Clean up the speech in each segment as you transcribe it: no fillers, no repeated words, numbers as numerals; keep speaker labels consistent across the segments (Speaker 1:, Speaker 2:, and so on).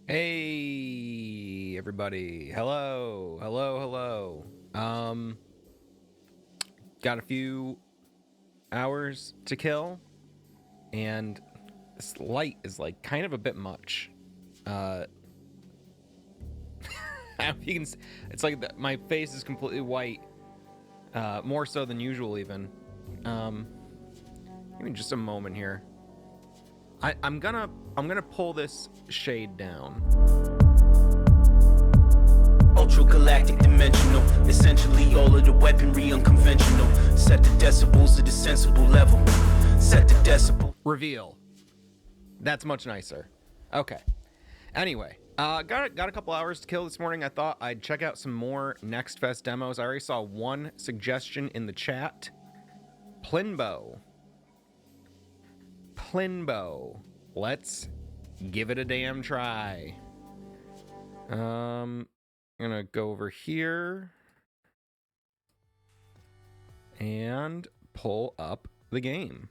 Speaker 1: Hey, everybody. Hello. Hello, hello. Got a few hours to kill, and this light is like kind of a bit much. I don't know if you can, it's like my face is completely white, more so than usual even. Give me just a moment here. I'm gonna pull this shade down.
Speaker 2: Ultra-galactic dimensional, essentially all of the weaponry unconventional. Set the decibels at a sensible level. Set the decibel.
Speaker 1: Reveal. That's much nicer. Okay. Anyway, got a couple hours to kill this morning. I thought I'd check out some more Next Fest demos. I already saw one suggestion in the chat. Plinbo. Let's give it a damn try. I'm gonna go over here and pull up the game.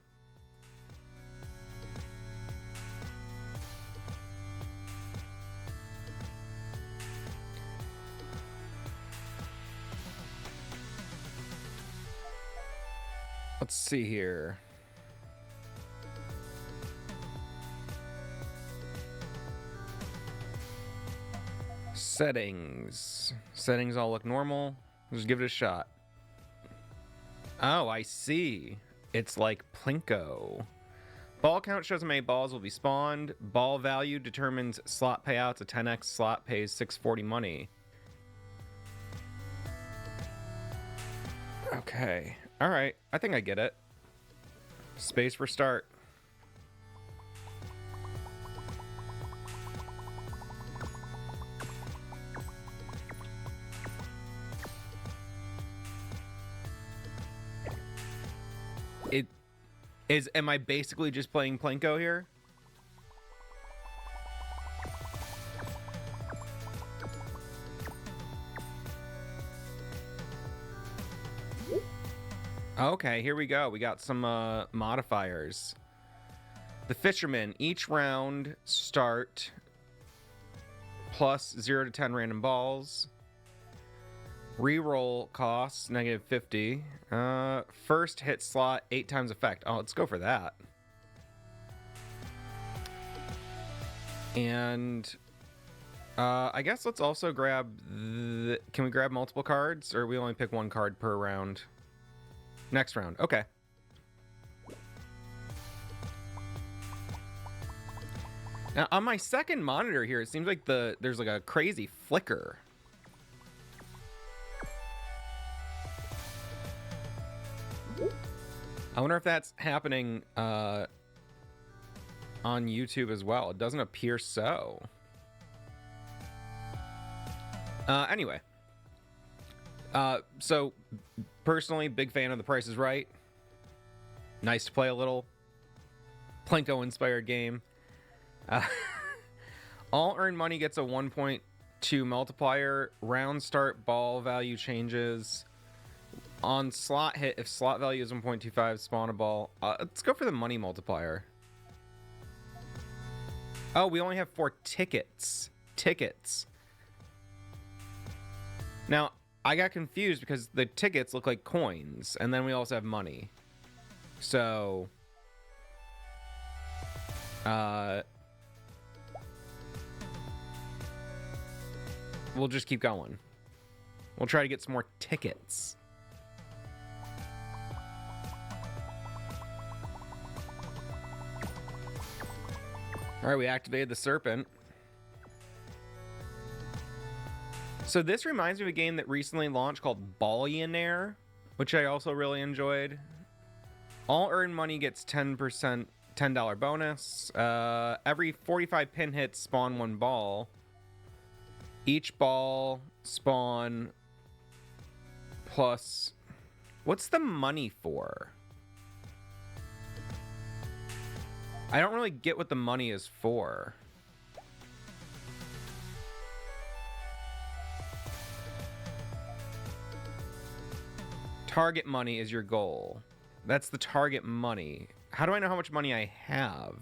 Speaker 1: Let's see here. Settings all look normal. Just give it a shot. Oh, I see. It's like Plinko. Ball count shows how many balls will be spawned. Ball value determines slot payouts. A 10x slot pays 640 money. Okay. All right. I think I get it. Space for start. Am I basically just playing Plinko here? Okay, here we go. We got some modifiers. The Fisherman, each round start plus 0 to 10 random balls. Reroll costs -50. First hit slot 8 times effect. Oh, let's go for that. And I guess let's also grab can we grab multiple cards, or we only pick one card per round? Next round. Okay. Now on my second monitor here, it seems like there's like a crazy flicker. I wonder if that's happening on YouTube as well. It doesn't appear so. Anyway. So, personally, big fan of The Price is Right. Nice to play a little Plinko-inspired game. All earned money gets a 1.2 multiplier. Round start ball value changes. On slot hit, if slot value is 1.25, spawn a ball. Let's go for the money multiplier. Oh, we only have 4 tickets. Now, I got confused because the tickets look like coins, and then we also have money. So, we'll just keep going. We'll try to get some more tickets. All right, we activated the serpent. So this reminds me of a game that recently launched called Ballionaire, which I also really enjoyed. All earned money gets 10% $10 bonus. Every 45 pin hits spawn 1 ball. Each ball spawn plus... What's the money for? I don't really get what the money is for. Target money is your goal. That's the target money. How do I know how much money I have?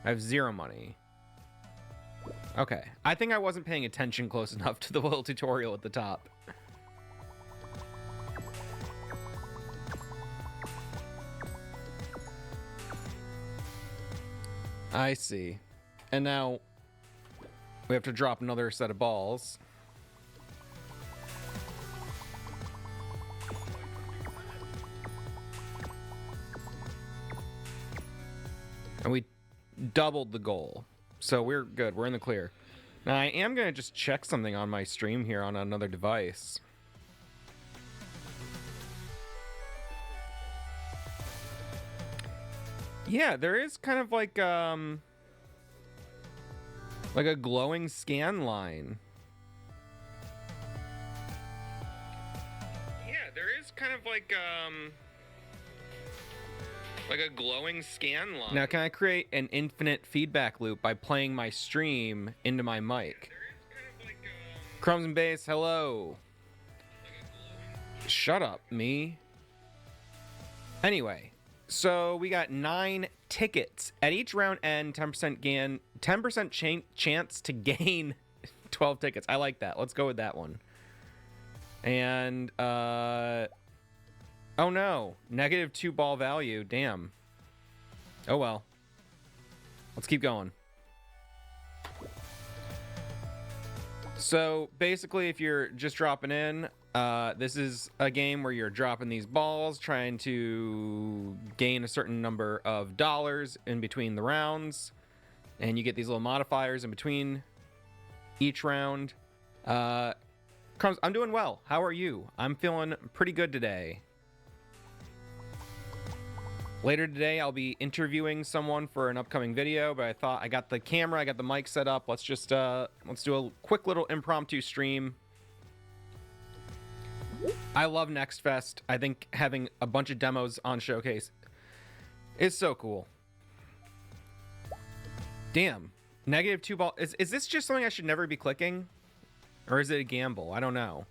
Speaker 1: I have 0 money. Okay. I think I wasn't paying attention close enough to the little tutorial at the top. I see. And now we have to drop another set of balls. And we doubled the goal. So we're good. We're in the clear. Now I am going to just check something on my stream here on another device. Yeah, there is kind of like a glowing scan line. Yeah, there is kind of like a glowing scan line. Now, can I create an infinite feedback loop by playing my stream into my mic? Crumbs and Bass, hello. Shut up, me. Anyway, so we got 9 tickets. At each round end, 10% chance to gain 12 tickets. I like that. Let's go with that one. And, oh no, -2 ball value. Damn. Oh well. Let's keep going. So basically, if you're just dropping in, this is a game where you're dropping these balls, trying to gain a certain number of dollars in between the rounds, and you get these little modifiers in between each round. Crumbs, I'm doing well. How are you? I'm feeling pretty good today. Later today, I'll be interviewing someone for an upcoming video, but I thought I got the camera, I got the mic set up. Let's just, let's do a quick little impromptu stream. I love Next Fest. I think having a bunch of demos on Showcase is so cool. Damn. -2 ball. Is this just something I should never be clicking? Or is it a gamble? I don't know.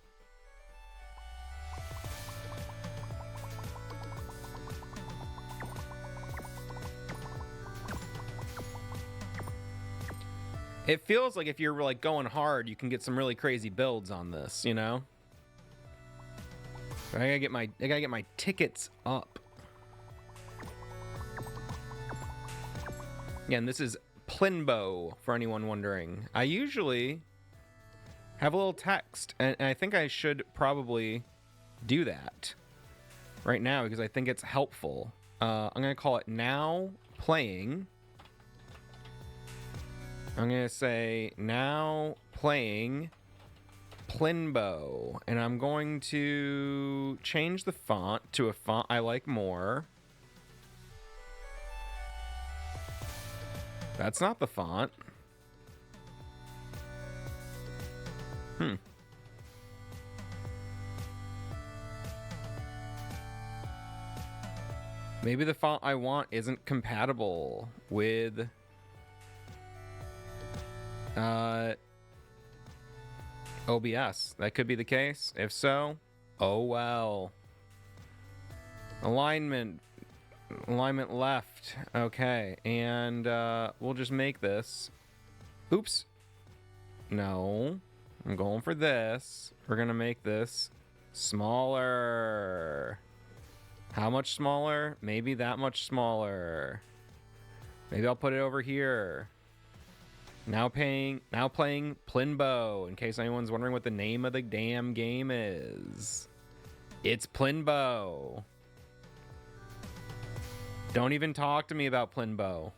Speaker 1: It feels like if you're like going hard, you can get some really crazy builds on this, you know? But I gotta get my tickets up. Again, this is Plinbo, for anyone wondering. I usually have a little text, and I think I should probably do that right now because I think it's helpful. I'm gonna call it now playing. I'm going to say now playing Plinbo. And I'm going to change the font to a font I like more. That's not the font. Maybe the font I want isn't compatible with OBS. That could be the case. If so, oh well. Alignment left. Okay, and we'll just make this. Oops. No, I'm going for this. We're gonna make this smaller. How much smaller? Maybe that much smaller. Maybe I'll put it over here. Now playing Plinbo, in case anyone's wondering what the name of the damn game is. It's Plinbo. Don't even talk to me about Plinbo.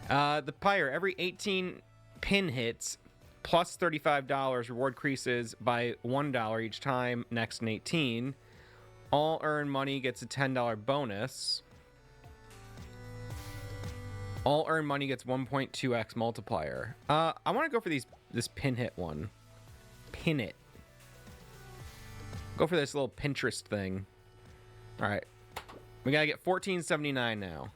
Speaker 1: The Pyre, every 18 pin hits plus $35, reward increases by $1 each time, next in 18. All earned money gets a $10 bonus. All earned money gets 1.2x multiplier. I want to go for this pin hit one. Pin it. Go for this little Pinterest thing. All right. We got to get $14.79 now.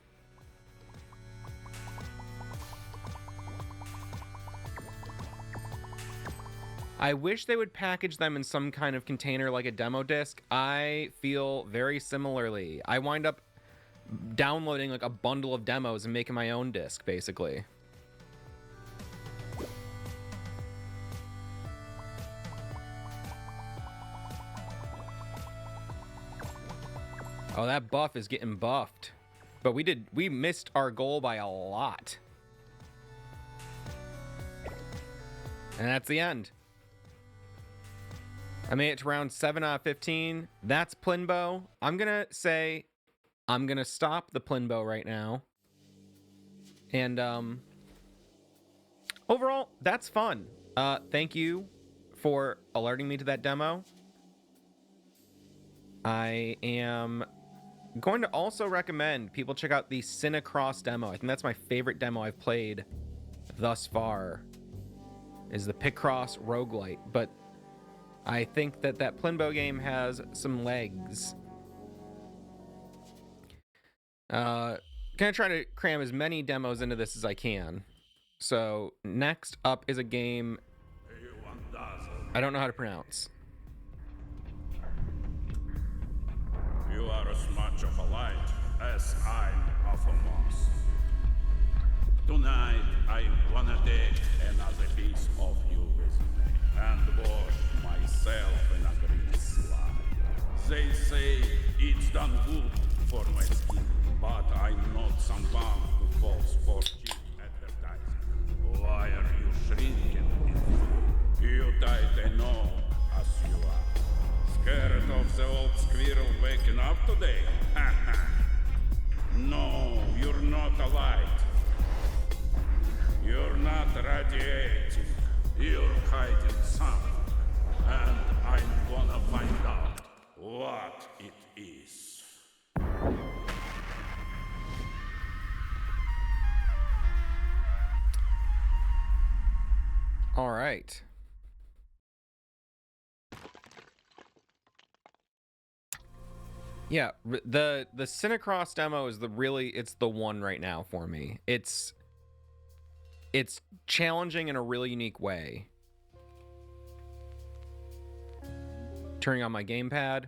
Speaker 1: I wish they would package them in some kind of container like a demo disc. I feel very similarly. I wind up downloading like a bundle of demos and making my own disc, basically. Oh, that buff is getting buffed. But we missed our goal by a lot. And that's the end. I made it to round 7 out of 15. That's Plinbo. I'm going to say I'm going to stop the Plinbo right now. And overall, that's fun. Thank you for alerting me to that demo. I am going to also recommend people check out the Cinecross demo. I think that's my favorite demo I've played thus far, is the Picross roguelite. But I think that Plinbo game has some legs. Gonna try to cram as many demos into this as I can. So next up is a game I don't know how to pronounce.
Speaker 3: You are as much of a light as I'm of a moss. Tonight I wanna take another piece of you with me and wash myself in a green slime. They say it's done good for my skin, but I'm not someone who falls for cheap advertising. Why are you shrinking? You tight enough as you are. Scared of the old squirrel waking up today? No, you're not a light. You're not radiating. You're hiding something. And I'm gonna find out what it is.
Speaker 1: All right. Yeah, the Cinecross demo is it's the one right now for me. It's challenging in a really unique way. Turning on my gamepad.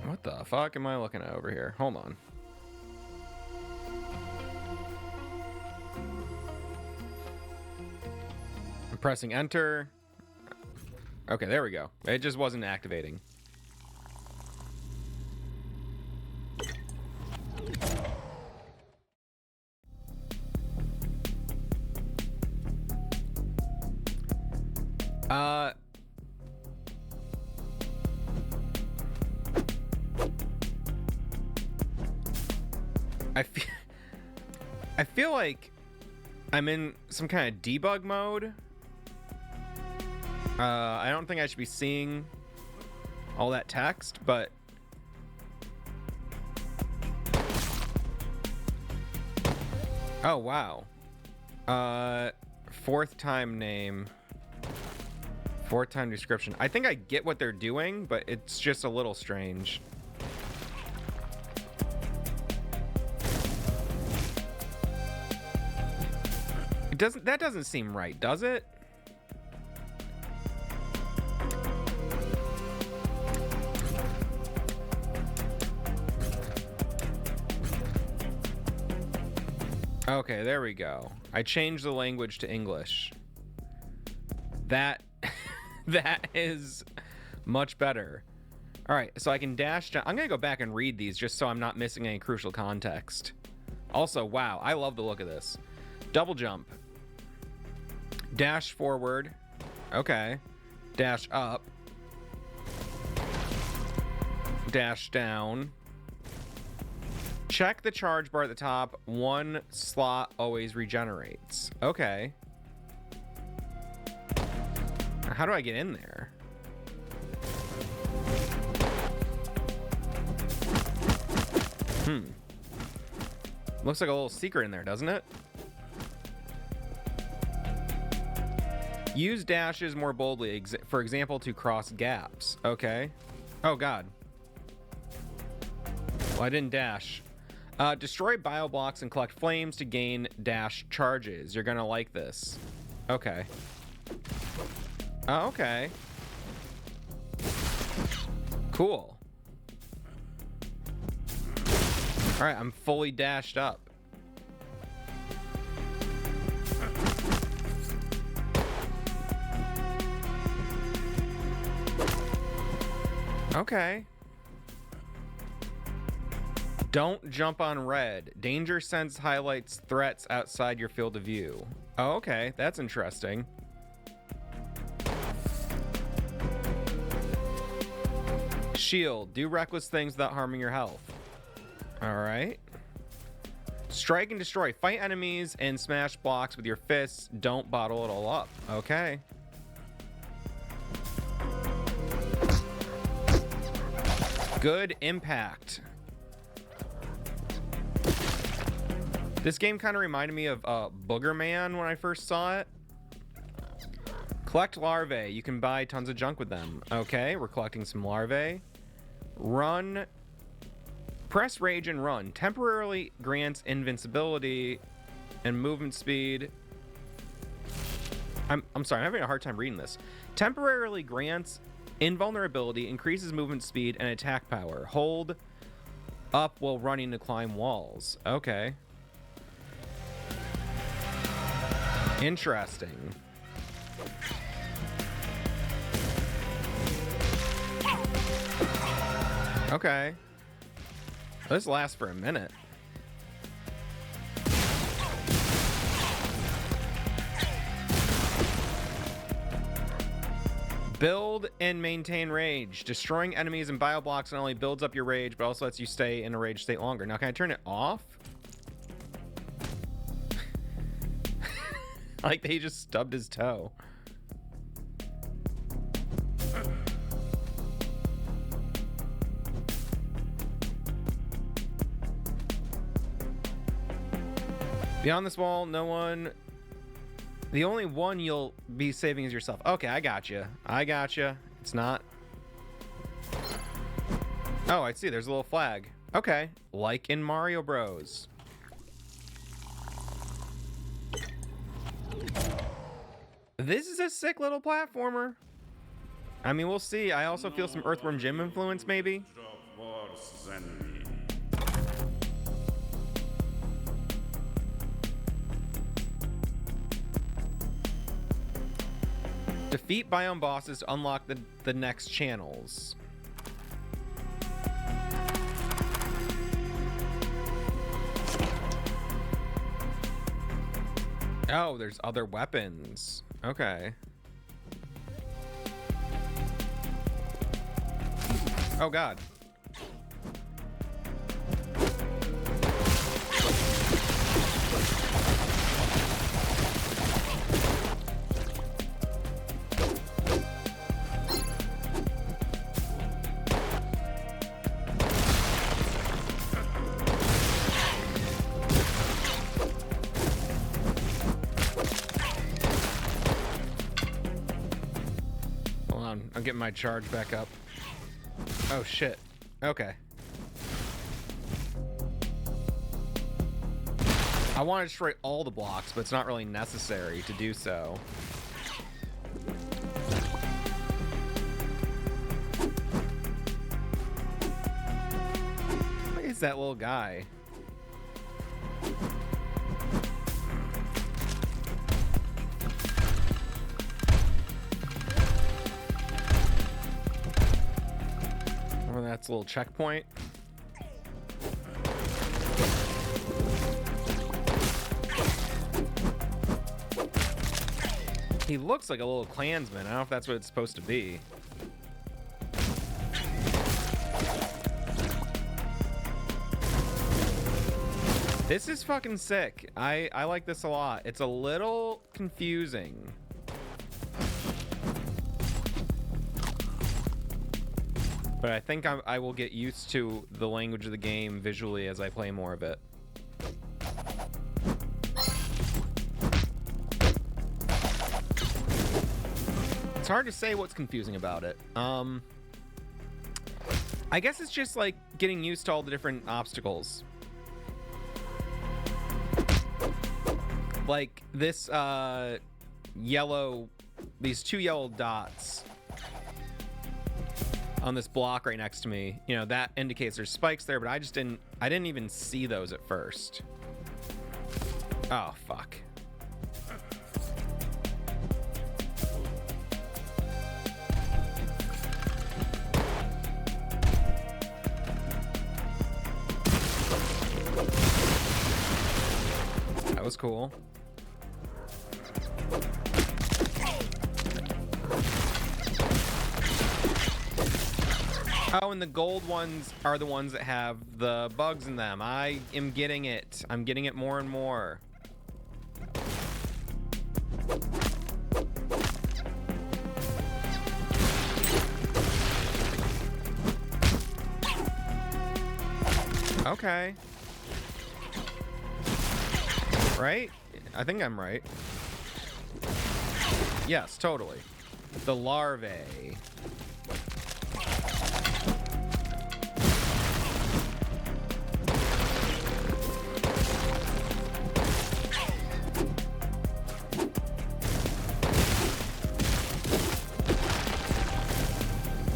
Speaker 1: What the fuck am I looking at over here? Hold on. I'm pressing enter. Okay, there we go. It just wasn't activating. I feel like I'm in some kind of debug mode. I don't think I should be seeing all that text, but oh wow. Fourth time name, fourth time description. I think I get what they're doing, but it's just a little strange. That doesn't seem right, does it? Okay, there we go. I changed the language to English. That is much better. All right, so I can dash down. I'm gonna go back and read these just so I'm not missing any crucial context. Also, wow, I love the look of this. Double jump. Dash forward. Okay. Dash up. Dash down. Check the charge bar at the top. One slot always regenerates. Okay. How do I get in there? Looks like a little secret in there, doesn't it? Use dashes more boldly, for example, to cross gaps. Okay. Oh, God. Well, I didn't dash. Destroy bio blocks and collect flames to gain dash charges. You're gonna like this. Okay. Okay. Cool. All right, I'm fully dashed up. Okay. Don't jump on red. Danger sense highlights threats outside your field of view. Oh, okay. That's interesting. Shield. Do reckless things without harming your health. All right. Strike and destroy. Fight enemies and smash blocks with your fists. Don't bottle it all up. Okay. Good impact. This game kind of reminded me of Booger Man when I first saw it. Collect larvae. You can buy tons of junk with them. Okay, we're collecting some larvae. Run. Press rage and run. Temporarily grants invincibility and movement speed. I'm sorry, I'm having a hard time reading this. Temporarily grants invulnerability, increases movement speed and attack power. Hold up while running to climb walls. Okay. Interesting. Okay. This lasts for a minute. Build and maintain rage. Destroying enemies and bio blocks not only builds up your rage, but also lets you stay in a rage state longer. Now, can I turn it off? Like they just stubbed his toe. Beyond this wall, no one... The only one you'll be saving is yourself. Okay, I got you. I got you. It's not... Oh, I see. There's a little flag. Okay. Like in Mario Bros. This is a sick little platformer. I mean, we'll see. I also feel some Earthworm Jim influence, maybe. Defeat biome bosses to unlock the next channels. Oh, there's other weapons. Okay. Oh, God. I'm getting my charge back up. Oh, shit. Okay. I want to destroy all the blocks, but it's not really necessary to do so. What is that little guy? That's a little checkpoint. He looks like a little Klansman. I don't know if that's what it's supposed to be. This is fucking sick. I like this a lot. It's a little confusing. But I think I will get used to the language of the game visually as I play more of it. It's hard to say what's confusing about it. I guess it's just like getting used to all the different obstacles. Like this these two yellow dots. on this block right next to me. You know, that indicates there's spikes there, but I didn't even see those at first. Oh, fuck. That was cool. Oh, and the gold ones are the ones that have the bugs in them. I am getting it. I'm getting it more and more. Okay. Right? I think I'm right. Yes, totally. The larvae.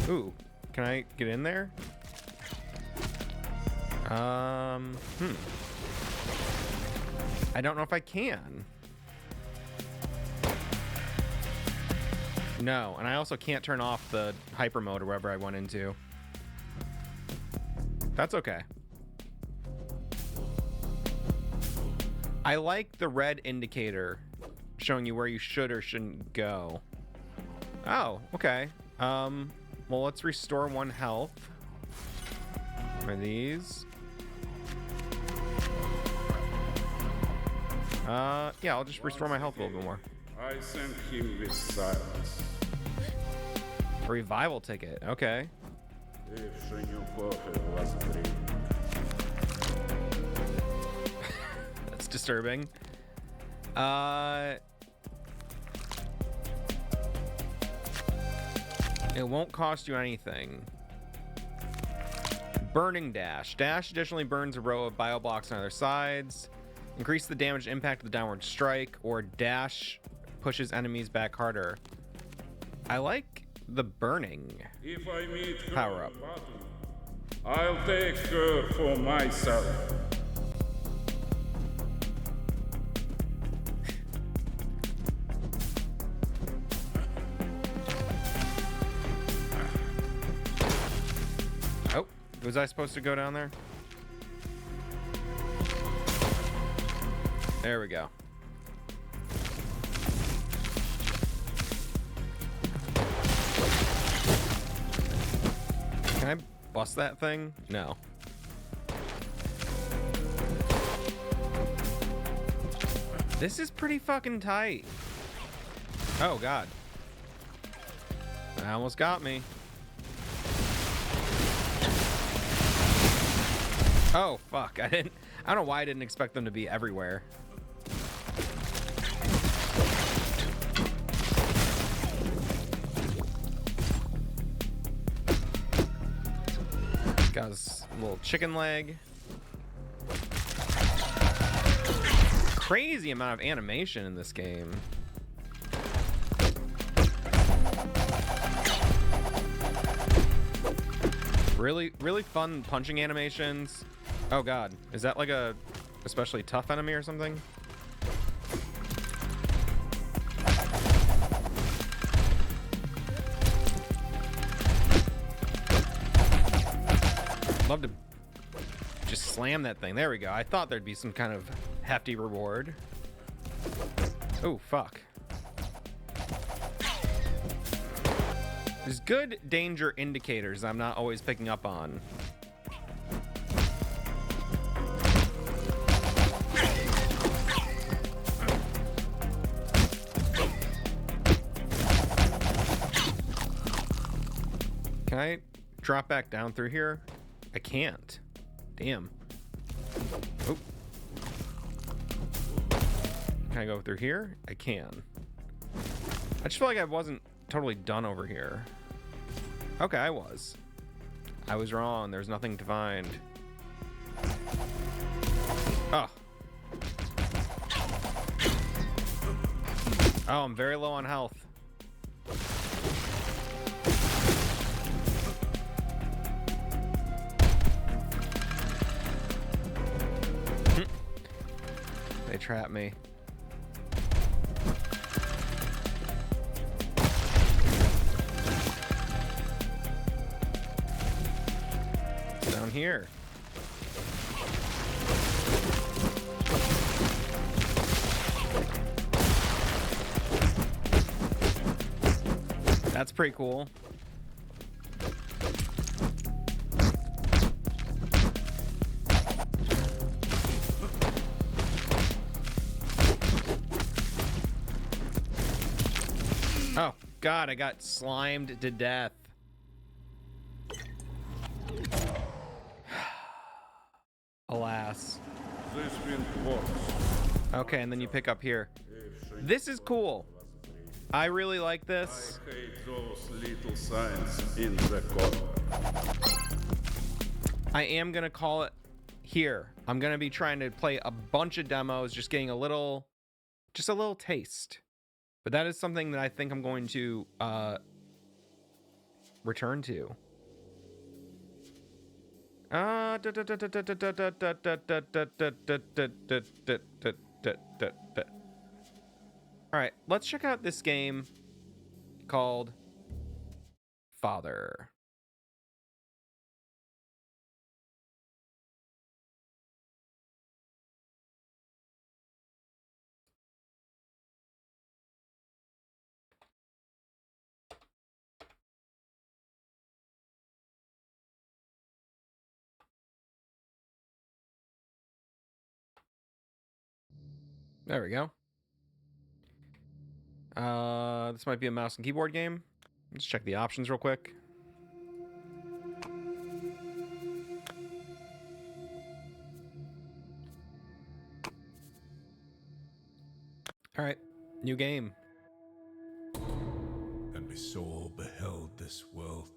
Speaker 1: Ooh, can I get in there? I don't know if I can. No, and I also can't turn off the hyper mode or wherever I went into. That's okay. I like the red indicator showing you where you should or shouldn't go. Oh, okay. Well, let's restore 1 health. What are these? Yeah, I'll just restore my health a little bit more.
Speaker 3: I sent him with silence.
Speaker 1: A revival ticket, okay.
Speaker 3: If Shenyukov was dreaming.
Speaker 1: That's disturbing. It won't cost you anything. Burning Dash. Dash additionally burns a row of bio blocks on other sides. Increase the damage impact of the downward strike, or dash pushes enemies back harder. I like the burning
Speaker 3: If I meet her
Speaker 1: power up.
Speaker 3: I'll take her for myself.
Speaker 1: Oh, was I supposed to go down there? There we go. Can I bust that thing? No. This is pretty fucking tight. Oh, God. That almost got me. Oh, fuck. I don't know why I didn't expect them to be everywhere. Got his little chicken leg. Crazy amount of animation in this game. Really, really fun punching animations. Oh God, is that like a especially tough enemy or something? Love to just slam that thing. There we go. I thought there'd be some kind of hefty reward. Oh, fuck. There's good danger indicators I'm not always picking up on. Can I drop back down through here? I can't. Damn. Oh. Can I go through here? I can. I just feel like I wasn't totally done over here. Okay, I was. I was wrong. There's nothing to find. Oh. Oh, I'm very low on health. trap me. Down here. That's pretty cool. Oh, God, I got slimed to death. Alas. Okay, and then you pick up here. This is cool. I really like this.
Speaker 3: I hate those little signs in the corner.
Speaker 1: I am going to call it here. I'm going to be trying to play a bunch of demos, just getting a little taste. But that is something that I think I'm going to return to. All right, let's check out this game called Father. There we go. This might be a mouse and keyboard game. Let's check the options real quick. All right, new game.
Speaker 4: And my soul beheld this world,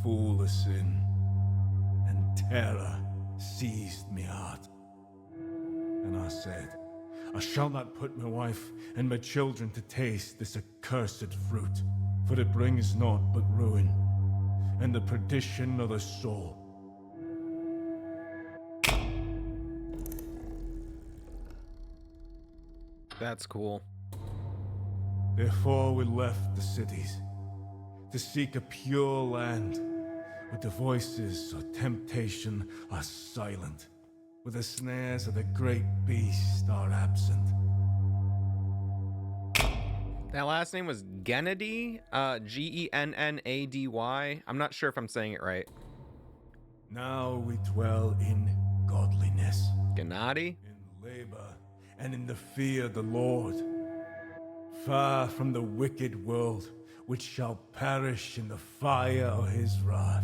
Speaker 4: full of sin, and terror seized me heart. And I said, I shall not put my wife and my children to taste this accursed fruit, for it brings naught but ruin, and the perdition of the soul.
Speaker 1: That's cool.
Speaker 4: Therefore we left the cities, to seek a pure land, where the voices of temptation are silent, where the snares of the great beast are absent.
Speaker 1: That last name was Gennady, Gennady. I'm not sure if I'm saying it right.
Speaker 4: Now we dwell in godliness,
Speaker 1: Gennady?
Speaker 4: in labor, and in the fear of the Lord, far from the wicked world, which shall perish in the fire of his wrath.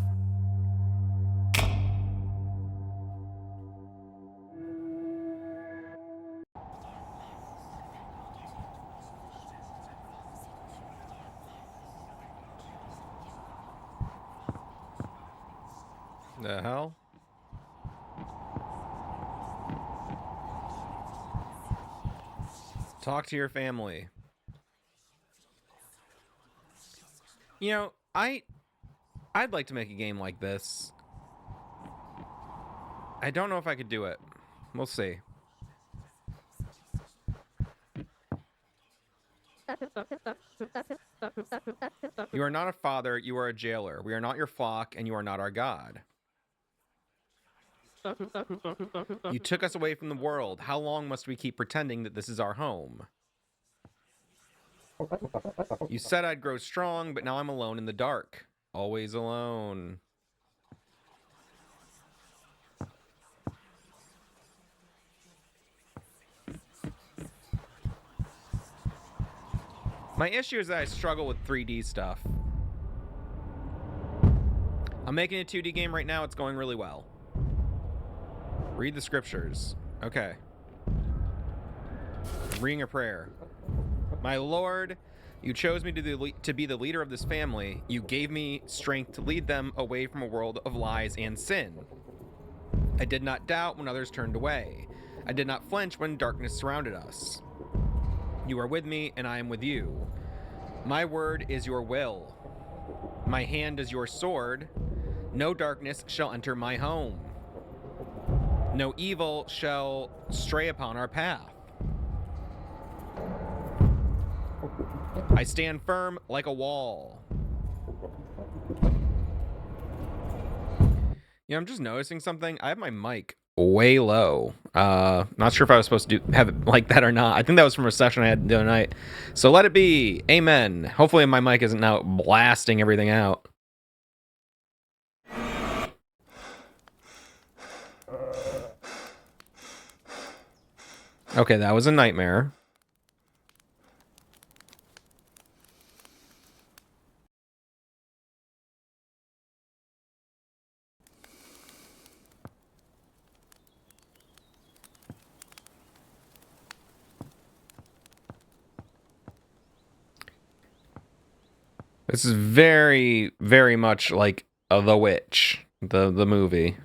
Speaker 1: The hell? Talk to your family. You know, I'd like to make a game like this. I don't know if I could do it. We'll see. You are not a father, you are a jailer. We are not your flock, and you are not our God. You took us away from the world. How long must we keep pretending that this is our home? You said I'd grow strong, but now I'm alone in the dark. Always alone. My issue is that I struggle with 3D stuff. I'm making a 2D game right now. It's going really well. Read the scriptures. Okay. Reading a prayer. My Lord, you chose me to be the leader of this family. You gave me strength to lead them away from a world of lies and sin. I did not doubt when others turned away. I did not flinch when darkness surrounded us. You are with me, and I am with you. My word is your will. My hand is your sword. No darkness shall enter my home. No evil shall stray upon our path. I stand firm like a wall. Yeah, I'm just noticing something. I have my mic way low. Not sure if I was supposed to have it like that or not. I think that was from a session I had the other night. So let it be. Amen. Hopefully my mic isn't now blasting everything out. Okay, that was a nightmare. This is very, very much like The Witch, the movie.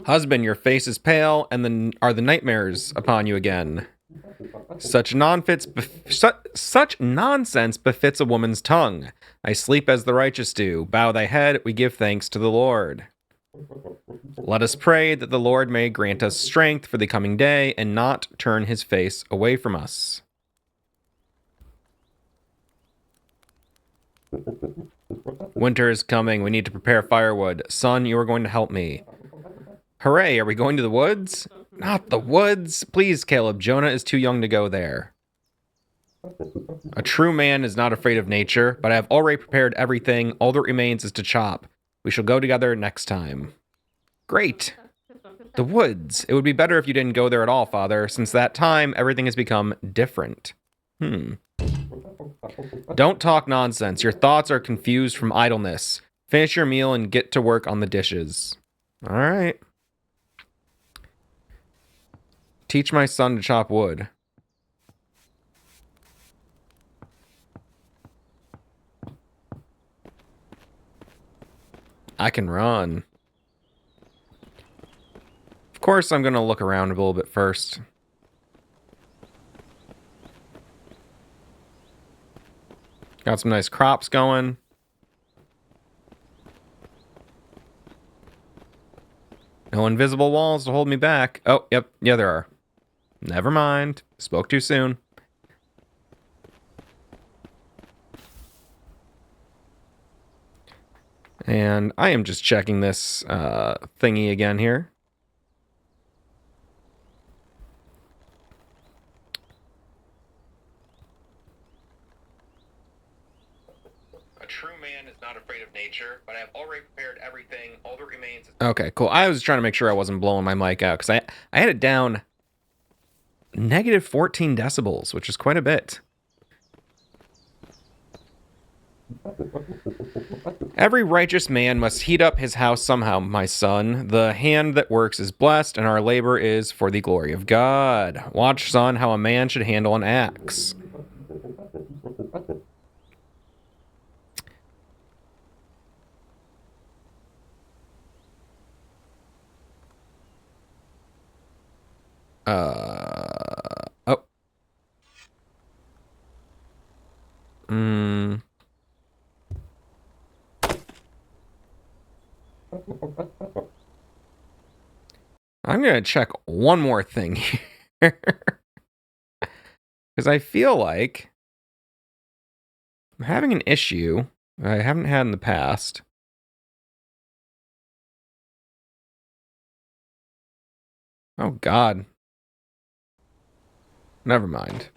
Speaker 1: Husband, your face is pale, and then are the nightmares upon you again? Such nonsense befits a woman's tongue. I sleep as the righteous do. Bow thy head, we give thanks to the Lord. Let us pray that the Lord may grant us strength for the coming day and not turn his face away from us. Winter is coming. We need to prepare firewood. Son, you are going to help me. Hooray, are we going to the woods? Not the woods. Please, Caleb, Jonah is too young to go there. A true man is not afraid of nature, but I have already prepared everything. All that remains is to chop. We shall go together next time. Great. The woods. It would be better if you didn't go there at all, Father. Since that time, everything has become different. Don't talk nonsense. Your thoughts are confused from idleness. Finish your meal and get to work on the dishes. All right. Teach my son to chop wood. I can run. Of course, I'm going to look around a little bit first. Got some nice crops going. No invisible walls to hold me back. Oh, yep. Yeah, there are. Never mind. Spoke too soon. And I am just checking this thingy again here. A true man is not afraid of nature, but I have already prepared everything. All that remains is... Okay, cool. I was trying to make sure I wasn't blowing my mic out, because I had it down negative 14 decibels, which is quite a bit. Every righteous man must heat up his house somehow, my son. The hand that works is blessed, and our labor is for the glory of God. Watch, son, how a man should handle an axe. Oh. I'm going to check one more thing here. Because I feel like I'm having an issue I haven't had in the past. Oh, God. Never mind.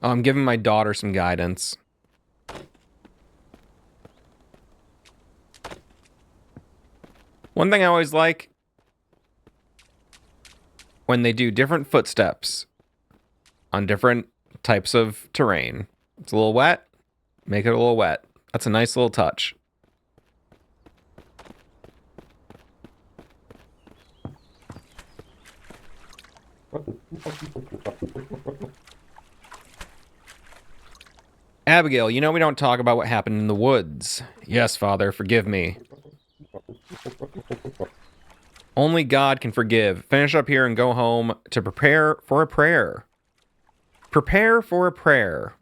Speaker 1: Oh, I'm giving my daughter some guidance. One thing I always like, when they do different footsteps on different types of terrain. It's a little wet, make it a little wet. That's a nice little touch. Abigail, you know we don't talk about what happened in the woods. Yes, Father, forgive me. Only God can forgive. Finish up here and go home to prepare for a prayer. Prepare for a prayer.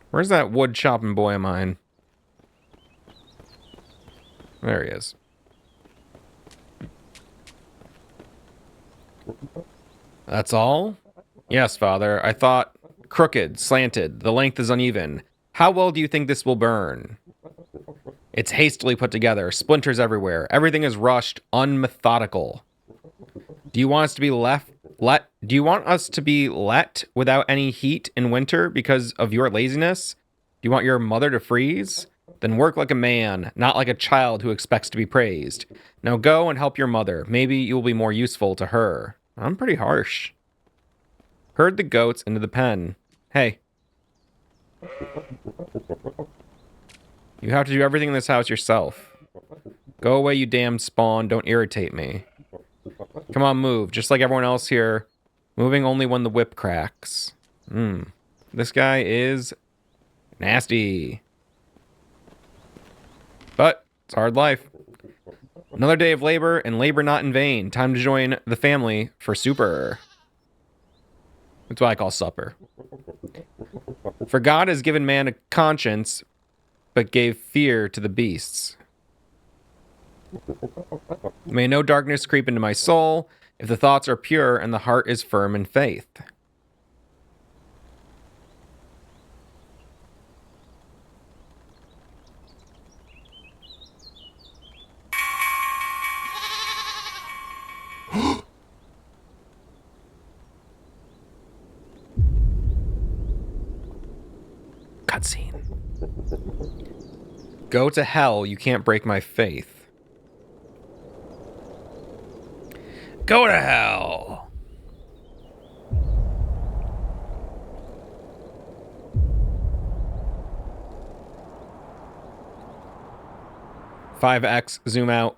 Speaker 1: Where's that wood chopping boy of mine? There he is. That's all? Yes, Father. I thought crooked, slanted. The length is uneven. How well do you think this will burn? It's hastily put together. Splinters everywhere. Everything is rushed, unmethodical. Do you want us to be Do you want us to be let without any heat in winter because of your laziness? Do you want your mother to freeze? Then work like a man, not like a child who expects to be praised. Now go and help your mother. Maybe you will be more useful to her. I'm pretty harsh. Herd the goats into the pen. Hey. You have to do everything in this house yourself. Go away, you damn spawn. Don't irritate me. Come on, move. Just like everyone else here. Moving only when the whip cracks. This guy is nasty. But it's hard life. Another day of labor, and labor not in vain. Time to join the family for super. That's what I call supper. For God has given man a conscience, but gave fear to the beasts. May no darkness creep into my soul, if the thoughts are pure and the heart is firm in faith. Cutscene. Go to hell, you can't break my faith. Go to hell! (5x) zoom out.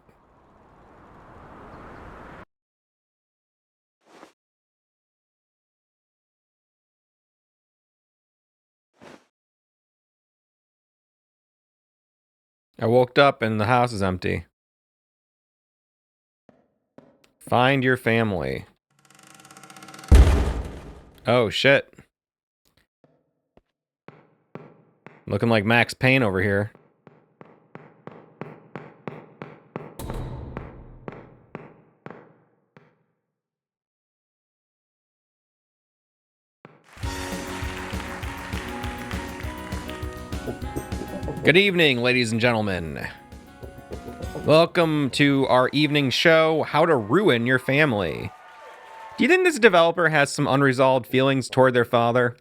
Speaker 1: I woke up and the house is empty. Find your family. Oh, shit. Looking like Max Payne over here. Good evening, ladies and gentlemen. Welcome to our evening show, How to Ruin Your Family. Do you think this developer has some unresolved feelings toward their father?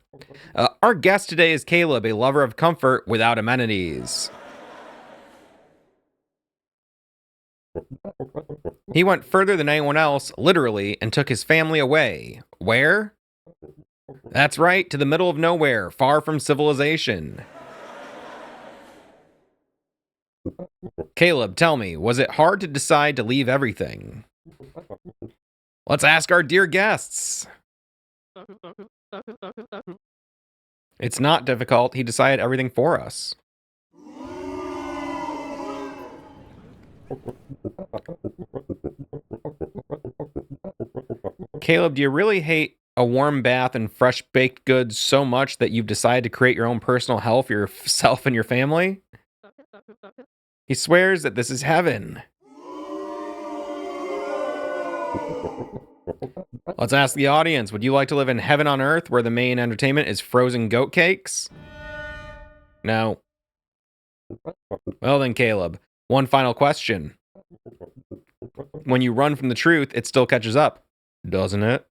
Speaker 1: Our guest today is Caleb, a lover of comfort without amenities. He went further than anyone else, literally, and took his family away. Where? That's right, to the middle of nowhere, far from civilization. Caleb, tell me, was it hard to decide to leave everything? Let's ask our dear guests. It's not difficult. He decided everything for us. Caleb, do you really hate a warm bath and fresh baked goods so much that you've decided to create your own personal hell for yourself and your family? He swears that this is heaven. Let's ask the audience, would you like to live in heaven on earth where the main entertainment is frozen goat cakes? No. Well then, Caleb, one final question. When you run from the truth, it still catches up, doesn't it?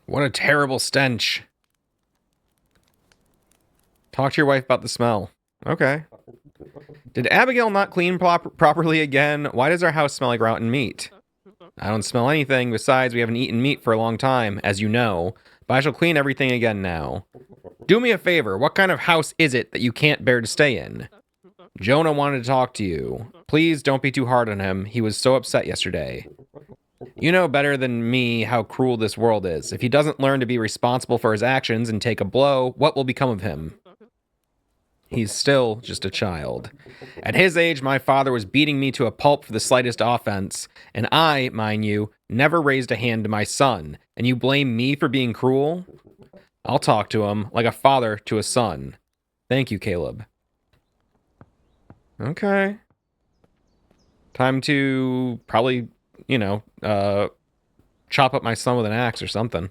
Speaker 1: What a terrible stench. Talk to your wife about the smell. Okay. Did Abigail not clean properly again? Why does our house smell like rotten meat? I don't smell anything. Besides, we haven't eaten meat for a long time, as you know. but I shall clean everything again now. Do me a favor, what kind of house is it that you can't bear to stay in? Jonah wanted to talk to you. Please don't be too hard on him. He was so upset yesterday. You know better than me how cruel this world is. If he doesn't learn to be responsible for his actions and take a blow, what will become of him? He's still just a child. At his age, my father was beating me to a pulp for the slightest offense, and I, mind you, never raised a hand to my son, and you blame me for being cruel? I'll talk to him like a father to a son. Thank you, Caleb. Okay. Time to probably, chop up my son with an axe or something.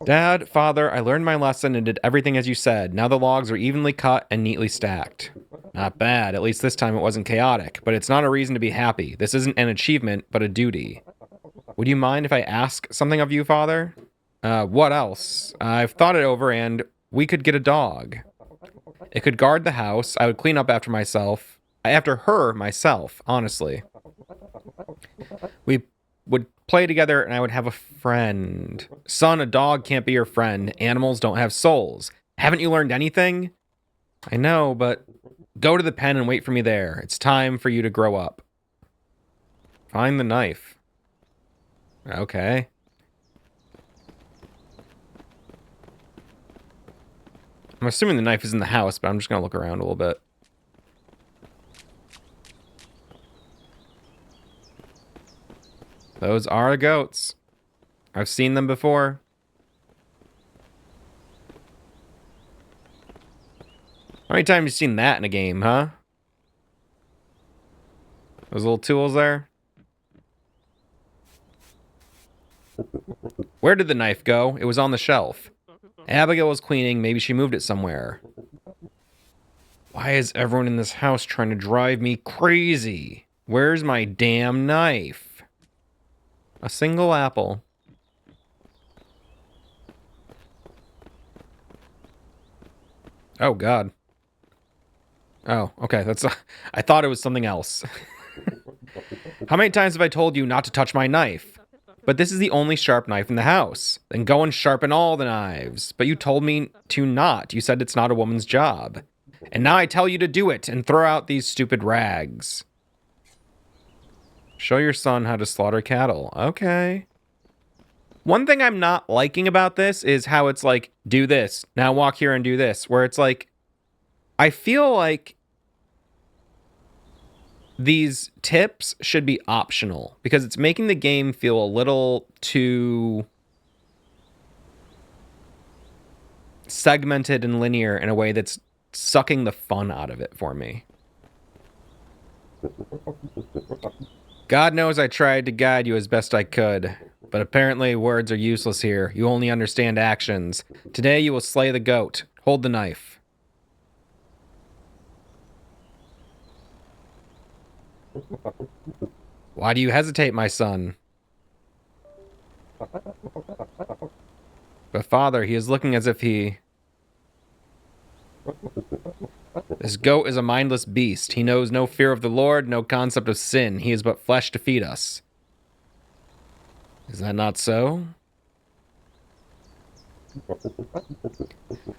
Speaker 1: Dad, Father, I learned my lesson and did everything as you said. Now the logs are evenly cut and neatly stacked. Not bad, at least this time it wasn't chaotic, but it's not a reason to be happy. This isn't an achievement, but a duty. Would you mind if I ask something of you, Father? What else? I've thought it over and we could get a dog. It could guard the house. I would clean up after her myself, honestly. We would play together and I would have a friend. Son, a dog can't be your friend. Animals don't have souls. Haven't you learned anything? I know, but go to the pen and wait for me there. It's time for you to grow up. Find the knife. Okay. I'm assuming the knife is in the house, but I'm just going to look around a little bit. Those are goats. I've seen them before. How many times have you seen that in a game, huh? Those little tools there. Where did the knife go? It was on the shelf. Abigail was cleaning. Maybe she moved it somewhere. Why is everyone in this house trying to drive me crazy? Where's my damn knife? A single apple. Oh, God. Oh, okay. That's. I thought it was something else. How many times have I told you not to touch my knife? But this is the only sharp knife in the house. Then go and sharpen all the knives. But you told me to not. You said it's not a woman's job. And now I tell you to do it and throw out these stupid rags. Show your son how to slaughter cattle. Okay. One thing I'm not liking about this is how it's like, do this. Now walk here and do this. Where it's like, I feel like these tips should be optional because it's making the game feel a little too segmented and linear in a way that's sucking the fun out of it for me. God knows I tried to guide you as best I could, but apparently words are useless here. You only understand actions. Today you will slay the goat. Hold the knife. Why do you hesitate, my son? But father, he is looking as if he... This goat is a mindless beast. He knows no fear of the Lord, no concept of sin. He is but flesh to feed us. Is that not so?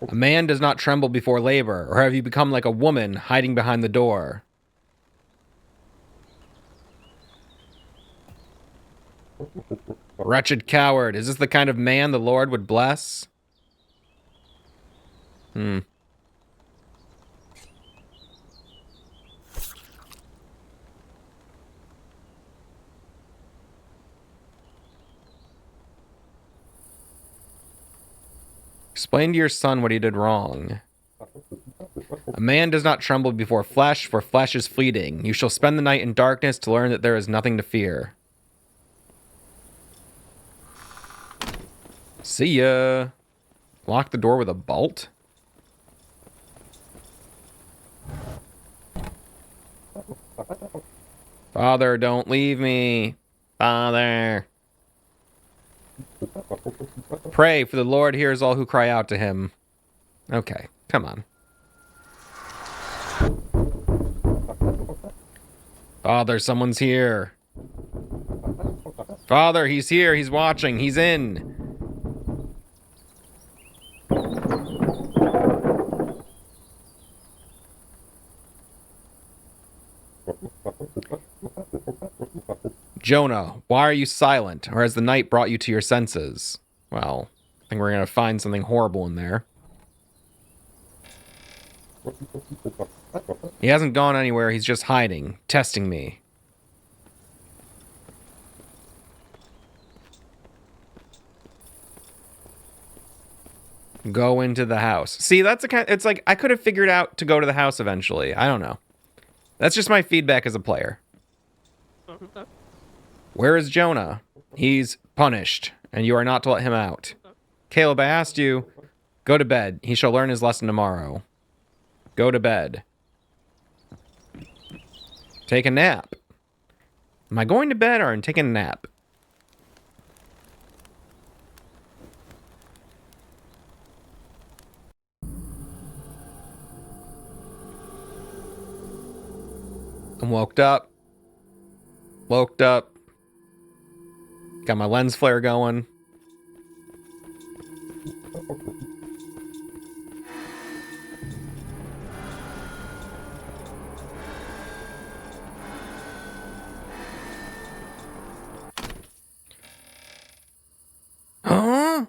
Speaker 1: A man does not tremble before labor, or have you become like a woman hiding behind the door? Wretched coward, is this the kind of man the Lord would bless? Explain to your son what he did wrong. A man does not tremble before flesh, for flesh is fleeting. You shall spend the night in darkness to learn that there is nothing to fear. See ya. Lock the door with a bolt? Father, don't leave me. Father. Pray, for the Lord hears all who cry out to him. Okay, come on. Father, someone's here. Father, he's here. He's watching. He's in. Jonah, why are you silent? Or has the night brought you to your senses? Well, I think we're going to find something horrible in there. He hasn't gone anywhere. He's just hiding, testing me. Go into the house. See, that's the kind. It's like I could have figured out to go to the house eventually. I don't know. That's just my feedback as a player. Where is Jonah? He's punished, and you are not to let him out. Caleb, I asked you. Go to bed. He shall learn his lesson tomorrow. Go to bed. Take a nap. Am I going to bed or am I taking a nap? I'm woke up. Woke up. Got my lens flare going. Huh?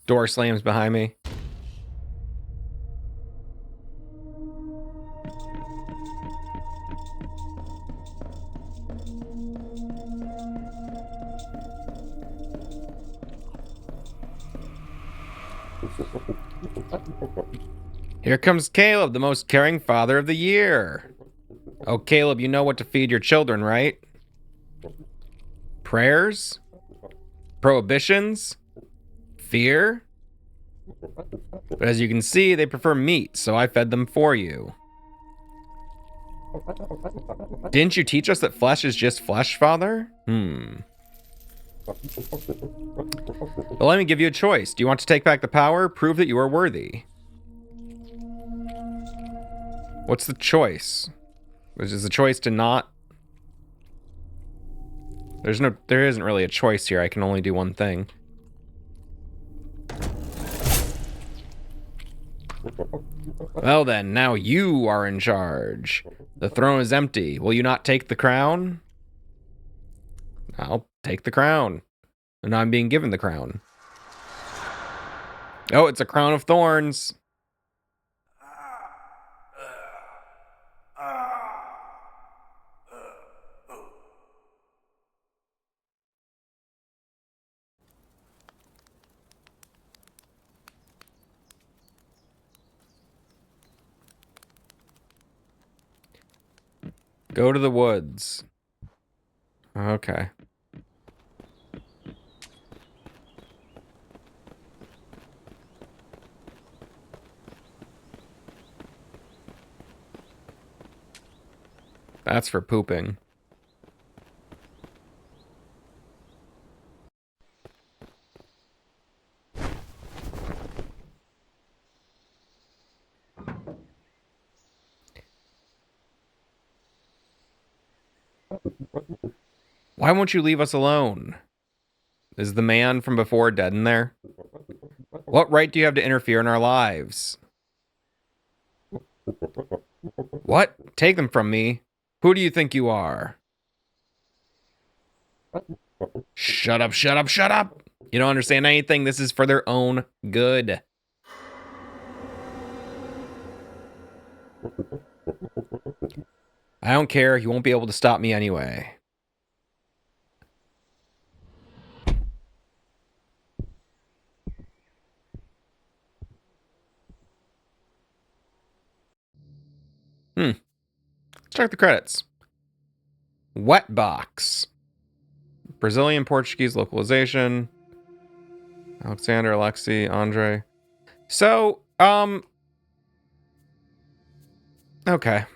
Speaker 1: Door slams behind me. Here comes Caleb, the most caring father of the year. Oh, Caleb, you know what to feed your children, right? Prayers? Prohibitions? Fear? But as you can see, they prefer meat, so I fed them for you. Didn't you teach us that flesh is just flesh, Father? But let me give you a choice. Do you want to take back the power? Prove that you are worthy. What's the choice? Which is the choice to not... There isn't really a choice here. I can only do one thing. Well then, now you are in charge. The throne is empty. Will you not take the crown? I'll take the crown. And I'm being given the crown. Oh, it's a crown of thorns. Go to the woods. Okay. That's for pooping. Why won't you leave us alone? Is the man from before dead in there? What right do you have to interfere in our lives? What? Take them from me. Who do you think you are? Shut up, shut up, shut up! You don't understand anything. This is for their own good. I don't care. You won't be able to stop me anyway. Let's check the credits. Wet box. Brazilian Portuguese localization. Alexander, Alexi, Andre. So, okay.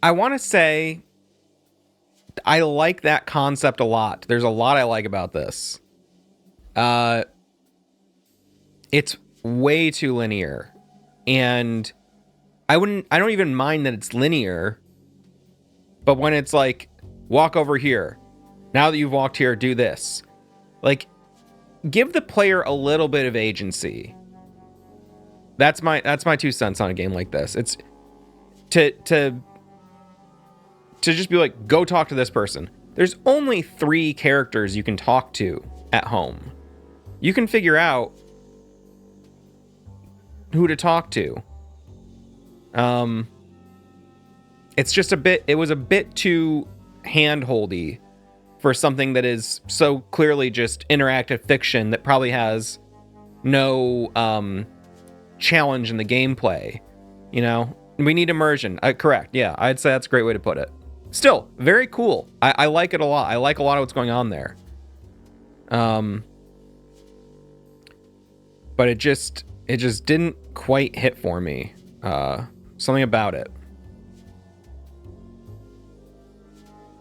Speaker 1: I want to say I like that concept a lot. There's a lot I like about this. It's way too linear. And I don't even mind that it's linear. But when it's like, walk over here. Now that you've walked here, do this. Like, give the player a little bit of agency. That's my 2 cents on a game like this. It's to just be like, go talk to this person. There's only 3 characters you can talk to at home. You can figure out who to talk to. It's just it was a bit too hand-holdy for something that is so clearly just interactive fiction that probably has no challenge in the gameplay. You know, we need immersion. Correct. Yeah, I'd say that's a great way to put it. Still, very cool. I like it a lot. I like a lot of what's going on there. But it just didn't quite hit for me. Something about it.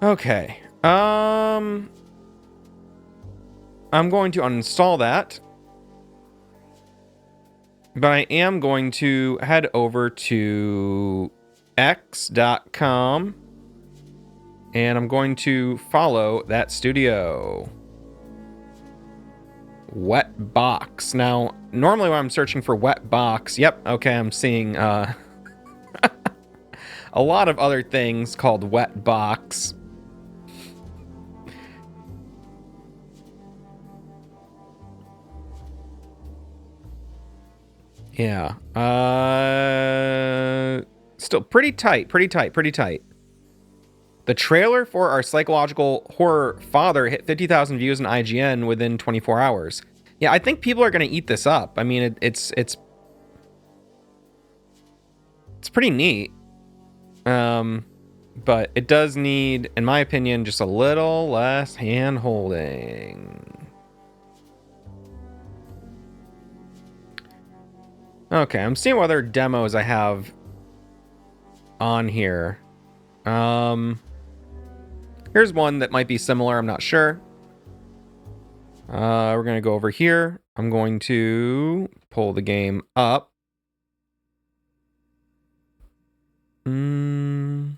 Speaker 1: Okay. I'm going to uninstall that. But I am going to head over to x.com and I'm going to follow that studio. Wet box. Now, normally when I'm searching for wet box, yep, okay, I'm seeing a lot of other things called wet box. Yeah. Still pretty tight. The trailer for our psychological horror Father hit 50,000 views on IGN within 24 hours. Yeah, I think people are going to eat this up. I mean, it's pretty neat. But it does need, in my opinion, just a little less hand-holding. Okay, I'm seeing what other demos I have on here. Here's one that might be similar, I'm not sure. We're going to go over here. I'm going to pull the game up. I'm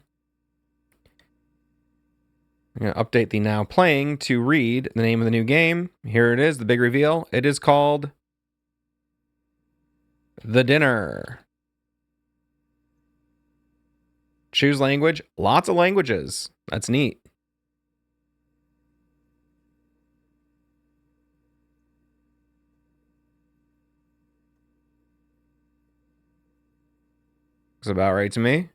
Speaker 1: going to update the now playing to read the name of the new game. Here it is, the big reveal. It is called The Dinner. Choose language. Lots of languages. That's neat. Looks about right to me.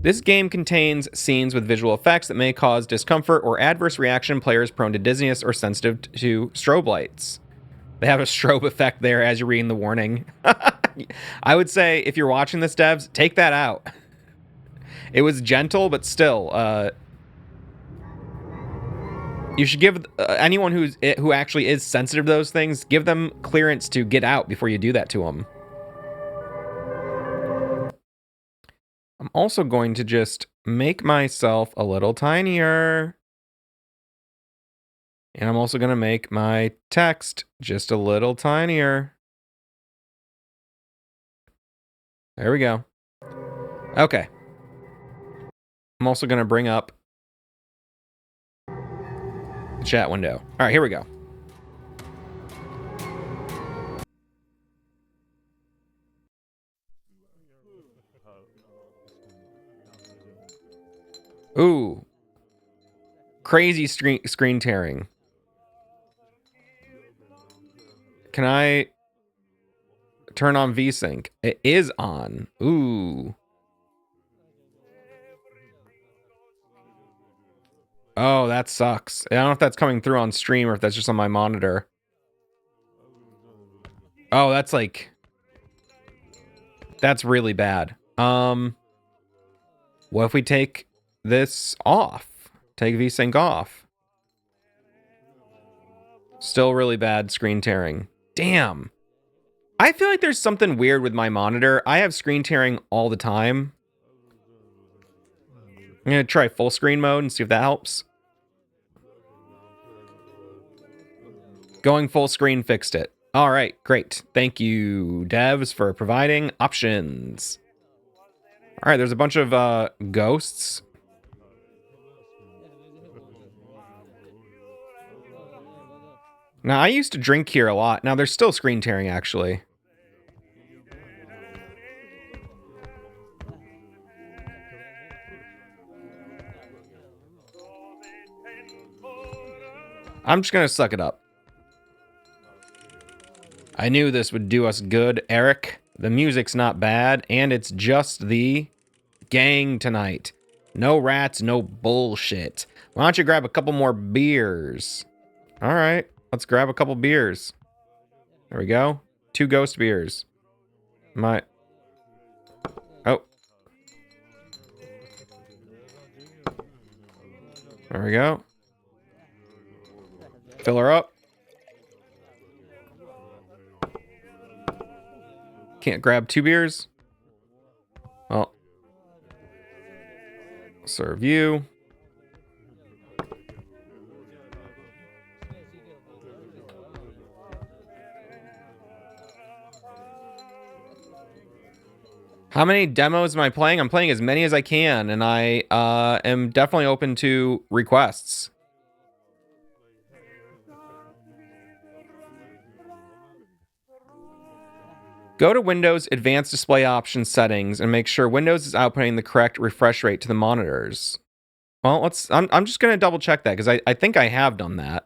Speaker 1: This game contains scenes with visual effects that may cause discomfort or adverse reaction in players prone to dizziness or sensitive to strobe lights. They have a strobe effect there as you're reading the warning. I would say, if you're watching this, devs, take that out. It was gentle, but still, you should give anyone who actually is sensitive to those things, give them clearance to get out before you do that to them. I'm also going to just make myself a little tinier. And I'm also going to make my text just a little tinier. There we go. Okay. I'm also going to bring up the chat window. All right, here we go. Ooh. Crazy screen tearing. Can I turn on VSync? It is on. Ooh. Oh, that sucks. I don't know if that's coming through on stream or if that's just on my monitor. Oh, that's like... That's really bad. What if we take this off? Take VSync off. Still really bad screen tearing. Damn. I feel like there's something weird with my monitor. I have screen tearing all the time. I'm going to try full screen mode and see if that helps. Going full screen fixed it. All right, great. Thank you, devs, for providing options. All right, there's a bunch of ghosts. Now, I used to drink here a lot. Now, there's still screen tearing, actually. I'm just gonna suck it up. I knew this would do us good, Eric. The music's not bad, and it's just the gang tonight. No rats, no bullshit. Why don't you grab a couple more beers? All right, let's grab a couple beers. There we go. 2 ghost beers. Oh. There we go. Fill her up. Can't grab 2 beers. Well. Serve you. How many demos am I playing? I'm playing as many as I can, and I am definitely open to requests. Go to Windows Advanced Display Options settings and make sure Windows is outputting the correct refresh rate to the monitors. Well, I'm just gonna double check that because I think I have done that.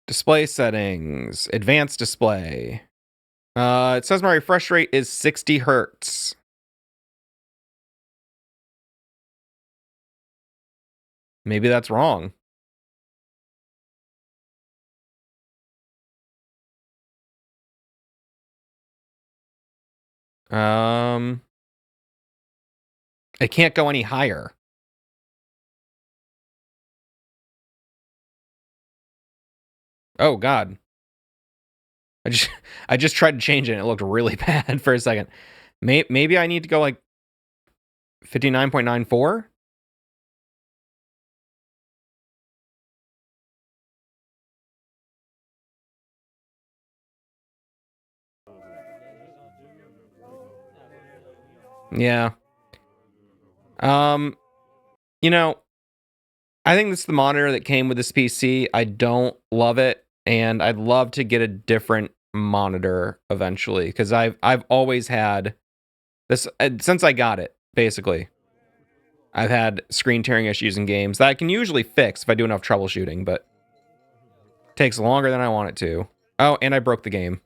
Speaker 1: Display settings, advanced display. It says my refresh rate is 60 hertz. Maybe that's wrong. It can't go any higher. Oh God. I just tried to change it and it looked really bad for a second. Maybe I need to go like 59.94? Yeah. You know, I think this is the monitor that came with this PC. I don't love it, and I'd love to get a different monitor eventually because I've always had this since I got it, basically. I've had screen tearing issues in games that I can usually fix if I do enough troubleshooting, but it takes longer than I want it to. Oh, and I broke the game.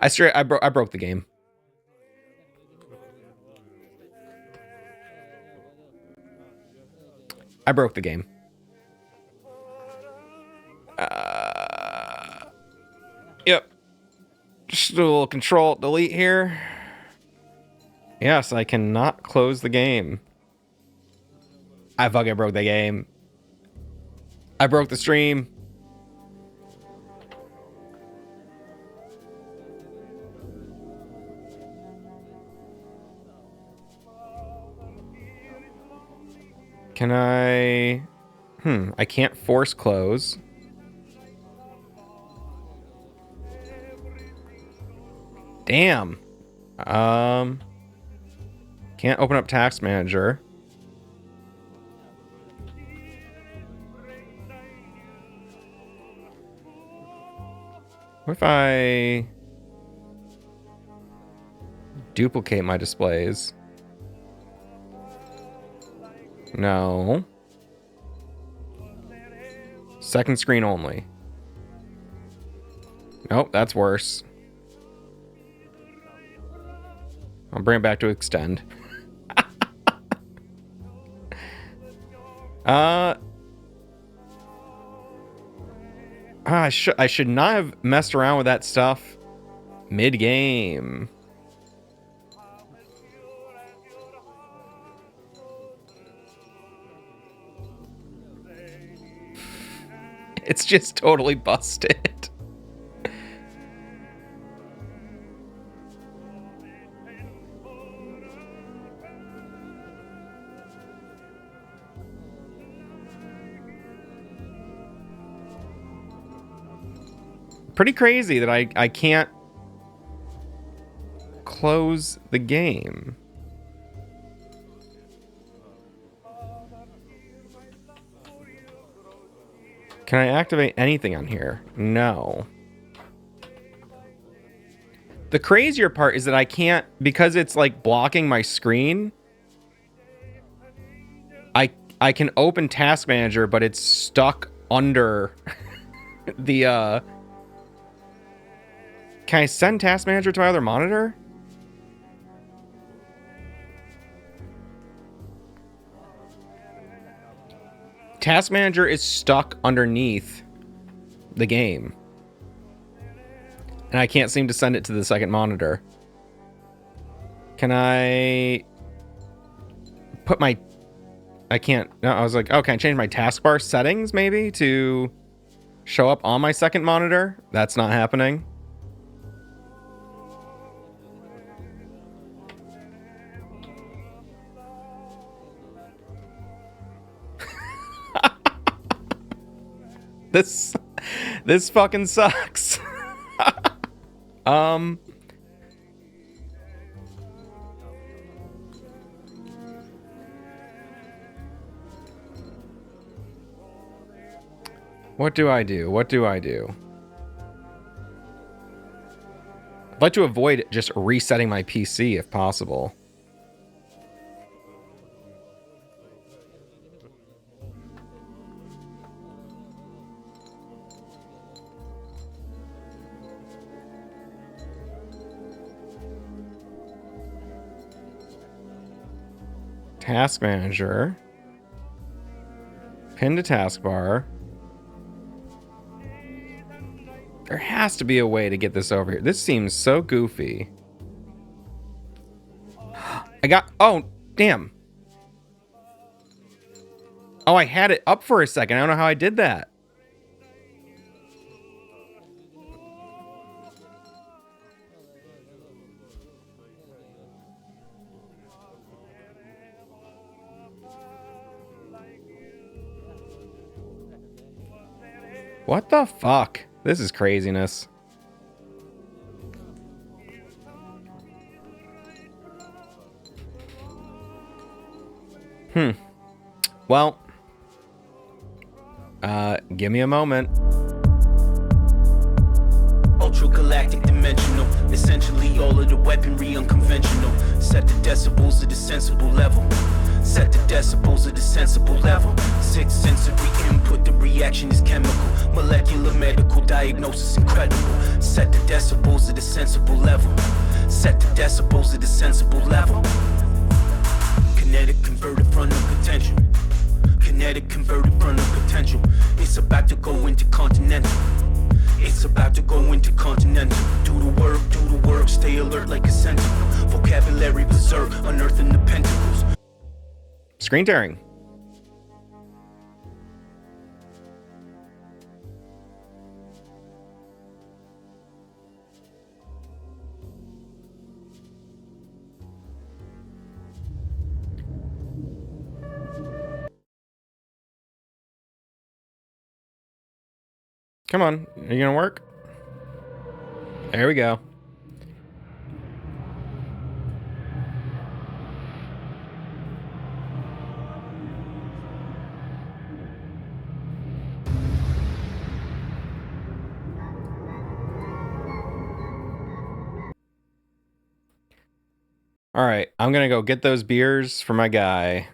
Speaker 1: I broke the game. I broke the game. Yep. Just a little control delete here. Yes, I cannot close the game. I fucking broke the game. I broke the stream. Can I... I can't force close. Damn. Can't open up Task Manager. What if I duplicate my displays? No. Second screen only. Nope, that's worse. I'll bring it back to extend. I should not have messed around with that stuff mid-game. It's just totally busted. Pretty crazy that I can't close the game. Can I activate anything on here? No. The crazier part is that I can't, because it's like blocking my screen. I can open Task Manager, but it's stuck under the Can I send Task Manager to my other monitor? Task Manager is stuck underneath the game. And I can't seem to send it to the second monitor. Can I put my... I can't... No, I was like, oh, can I change my taskbar settings maybe to show up on my second monitor? That's not happening. This fucking sucks. What do I do? What do I do? I'd like to avoid just resetting my PC if possible. Task Manager. Pin to taskbar. There has to be a way to get this over here. This seems so goofy. I got... Oh, damn. Oh, I had it up for a second. I don't know how I did that. What the fuck? This is craziness. Well, give me a moment.
Speaker 2: Ultra-galactic dimensional, essentially all of the weaponry unconventional. Set the decibels at a sensible level. Set the decibels at a sensible level. 6 sensory input, the reaction is chemical. Molecular medical diagnosis incredible. Set the decibels at a sensible level. Set the decibels at a sensible level. Kinetic converted frontal potential. Kinetic converted frontal potential. It's about to go into continental. It's about to go into continental. Do the work, stay alert like a sentinel. Vocabulary berserk, unearthing the pentacles.
Speaker 1: Screen tearing. Come on, are you gonna work? There we go. All right, I'm gonna go get those beers for my guy.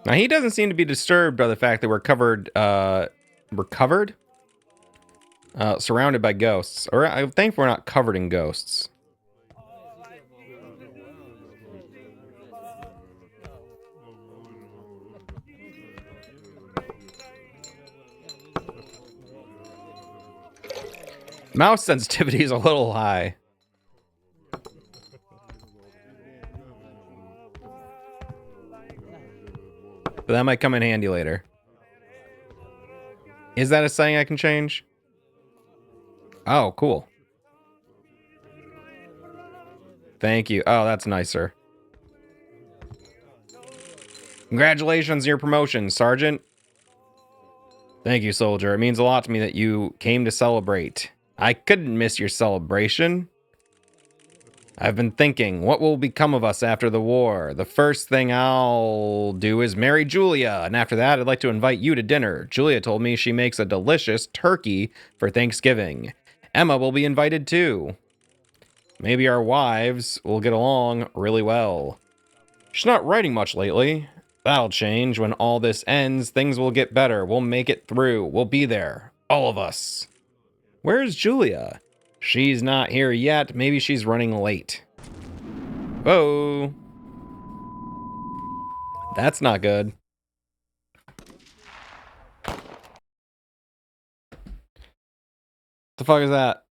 Speaker 1: Now he doesn't seem to be disturbed by the fact that we're surrounded by ghosts. Or I think we're not covered in ghosts. Mouse sensitivity is a little high. But that might come in handy later. Is that a setting I can change? Oh, cool. Thank you. Oh, that's nicer. Congratulations on your promotion, Sergeant. Thank you, soldier. It means a lot to me that you came to celebrate. I couldn't miss your celebration. I've been thinking, what will become of us after the war? The first thing I'll do is marry Julia, and after that, I'd like to invite you to dinner. Julia told me she makes a delicious turkey for Thanksgiving. Emma will be invited too. Maybe our wives will get along really well. She's not writing much lately. That'll change. When all this ends, things will get better. We'll make it through. We'll be there. All of us. Where's Julia? She's not here yet. Maybe she's running late. Whoa. That's not good. The fuck is that?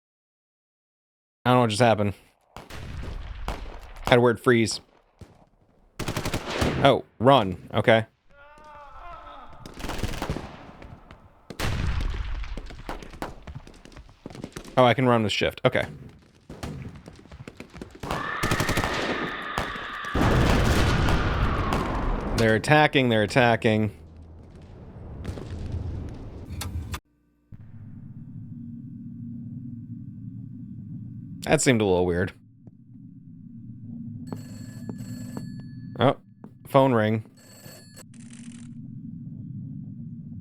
Speaker 1: I don't know what just happened. Had a word freeze. Oh, run. Okay. Oh, I can run with shift. Okay. They're attacking, they're attacking. That seemed a little weird. Oh, phone ring.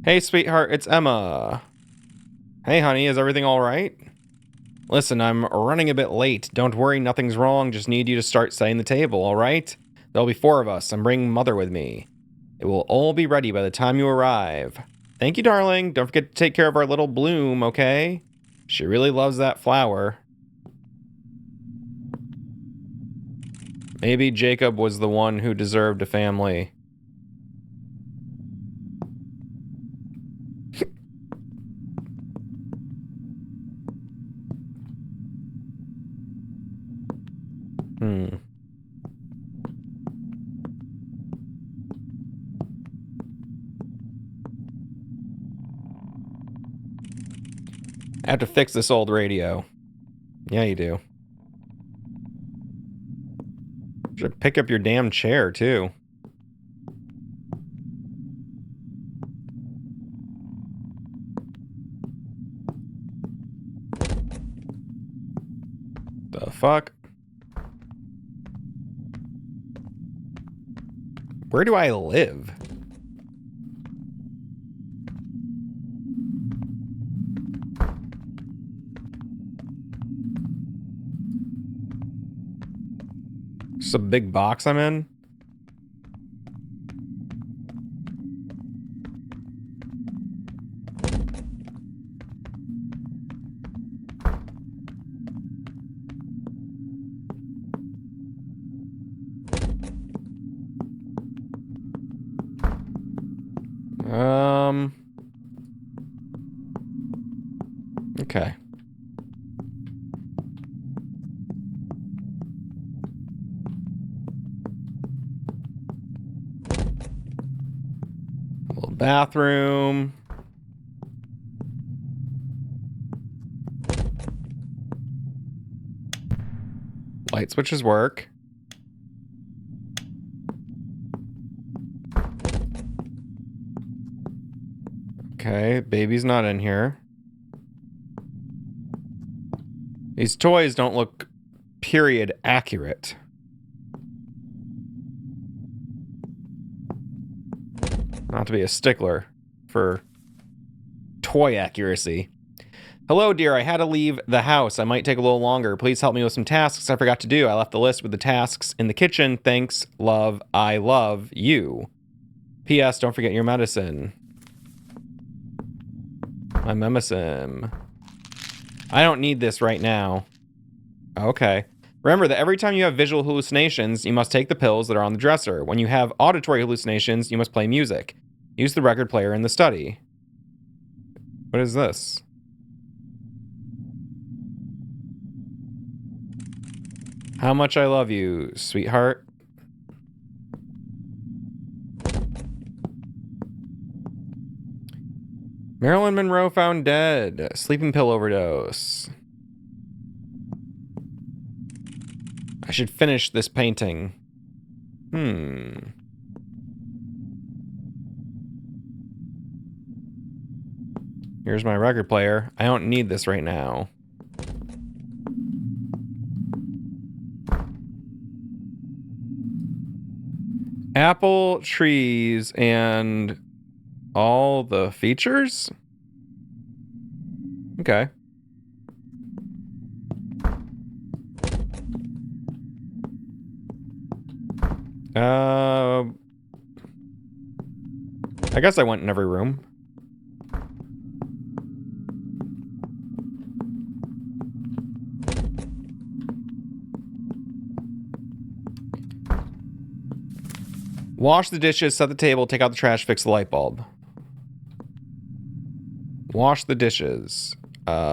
Speaker 1: Hey, sweetheart, it's Emma. Hey, honey, is everything all right? Listen, I'm running a bit late. Don't worry, nothing's wrong. Just need you to start setting the table, all right? There'll be 4 of us. I'm bringing Mother with me. It will all be ready by the time you arrive. Thank you, darling. Don't forget to take care of our little Bloom, okay? She really loves that flower. Maybe Jacob was the one who deserved a family. I have to fix this old radio. Yeah, you do. You should pick up your damn chair, too. The fuck? Where do I live? It's a big box I'm in. Okay. Little bathroom. Light switches work. Okay, baby's not in here. These toys don't look period accurate. Not to be a stickler for toy accuracy. Hello, dear. I had to leave the house. I might take a little longer. Please help me with some tasks I forgot to do. I left the list with the tasks in the kitchen. Thanks, love. I love you. P.S. Don't forget your medicine. My memicine. I don't need this right now. Okay. Remember that every time you have visual hallucinations, you must take the pills that are on the dresser. When you have auditory hallucinations, you must play music. Use the record player in the study. What is this? How much I love you, sweetheart. Marilyn Monroe found dead. Sleeping pill overdose. I should finish this painting. Here's my record player. I don't need this right now. Apple trees and all the features? Okay. I guess I went in every room. Wash the dishes, set the table, take out the trash, fix the light bulb. Wash the dishes. Oh.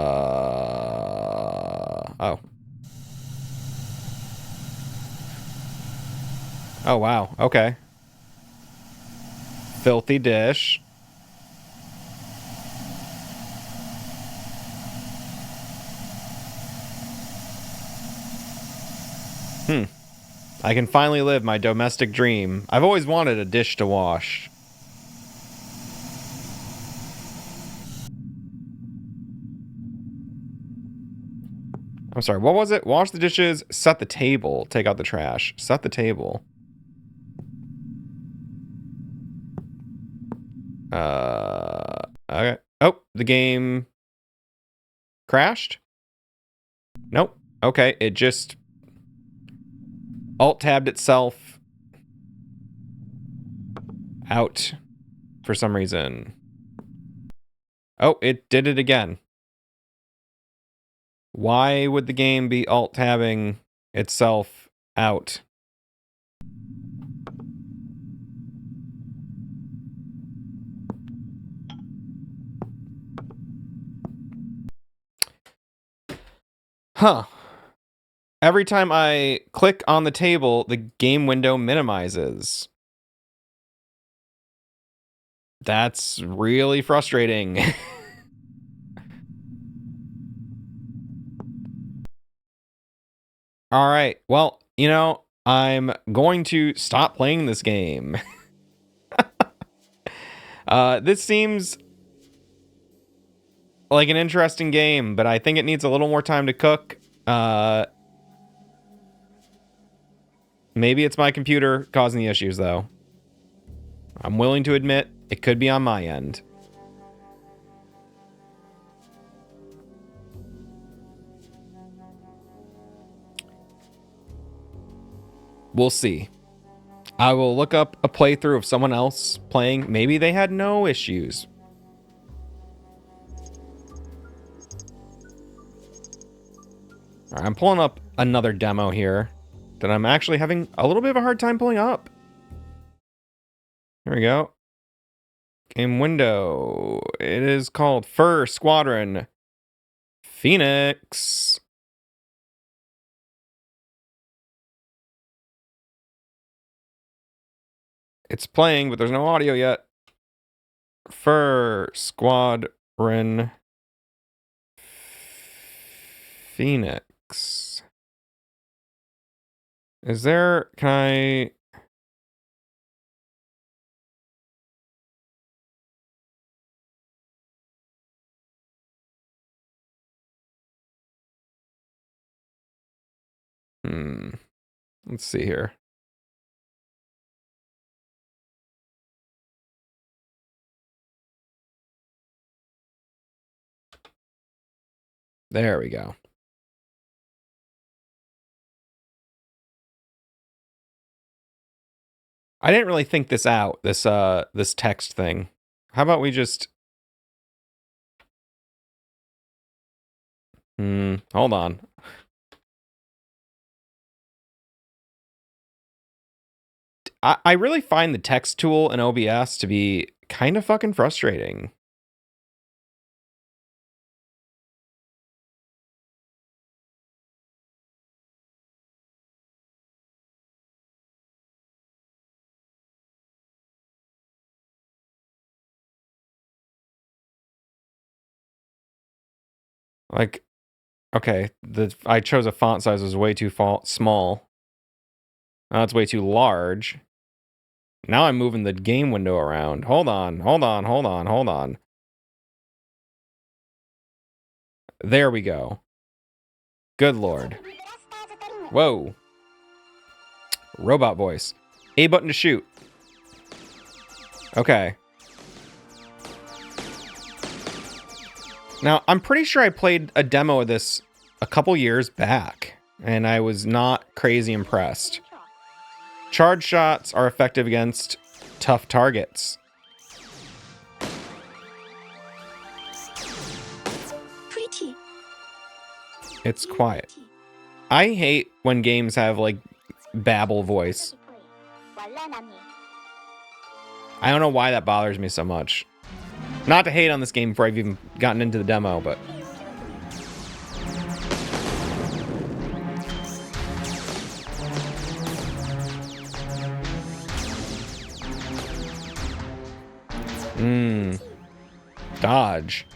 Speaker 1: Oh, wow. Okay. Filthy dish. I can finally live my domestic dream. I've always wanted a dish to wash. I'm sorry, what was it? Wash the dishes, set the table, take out the trash. Set the table. Okay. Oh, the game crashed? Nope. Okay, it just alt-tabbed itself out for some reason. Oh, it did it again. Why would the game be alt-tabbing itself out? Huh. Every time I click on the table, the game window minimizes. That's really frustrating. All right. Well, you know, I'm going to stop playing this game. This seems like an interesting game, but I think it needs a little more time to cook. Maybe it's my computer causing the issues, though. I'm willing to admit it could be on my end. We'll see. I will look up a playthrough of someone else playing. Maybe they had no issues. All right, I'm pulling up another demo here that I'm actually having a little bit of a hard time pulling up. Here we go. Game window. It is called Squadron Phoenix. It's playing, but there's no audio yet. Squadron Phoenix. Is there... Can I... Let's see here. There we go. I didn't really think this out, this text thing. How about we just... hold on. I really find the text tool in OBS to be kind of fucking frustrating. Like, okay, I chose a font size that was way too small. Now it's way too large. Now I'm moving the game window around. Hold on. There we go. Good lord. Whoa. Robot voice. A button to shoot. Okay. Now, I'm pretty sure I played a demo of this a couple years back, and I was not crazy impressed. Charge shots are effective against tough targets.
Speaker 5: Pretty.
Speaker 1: It's quiet. I hate when games have, like, babble voice. I don't know why that bothers me so much. Not to hate on this game before I've even gotten into the demo, but... Dodge.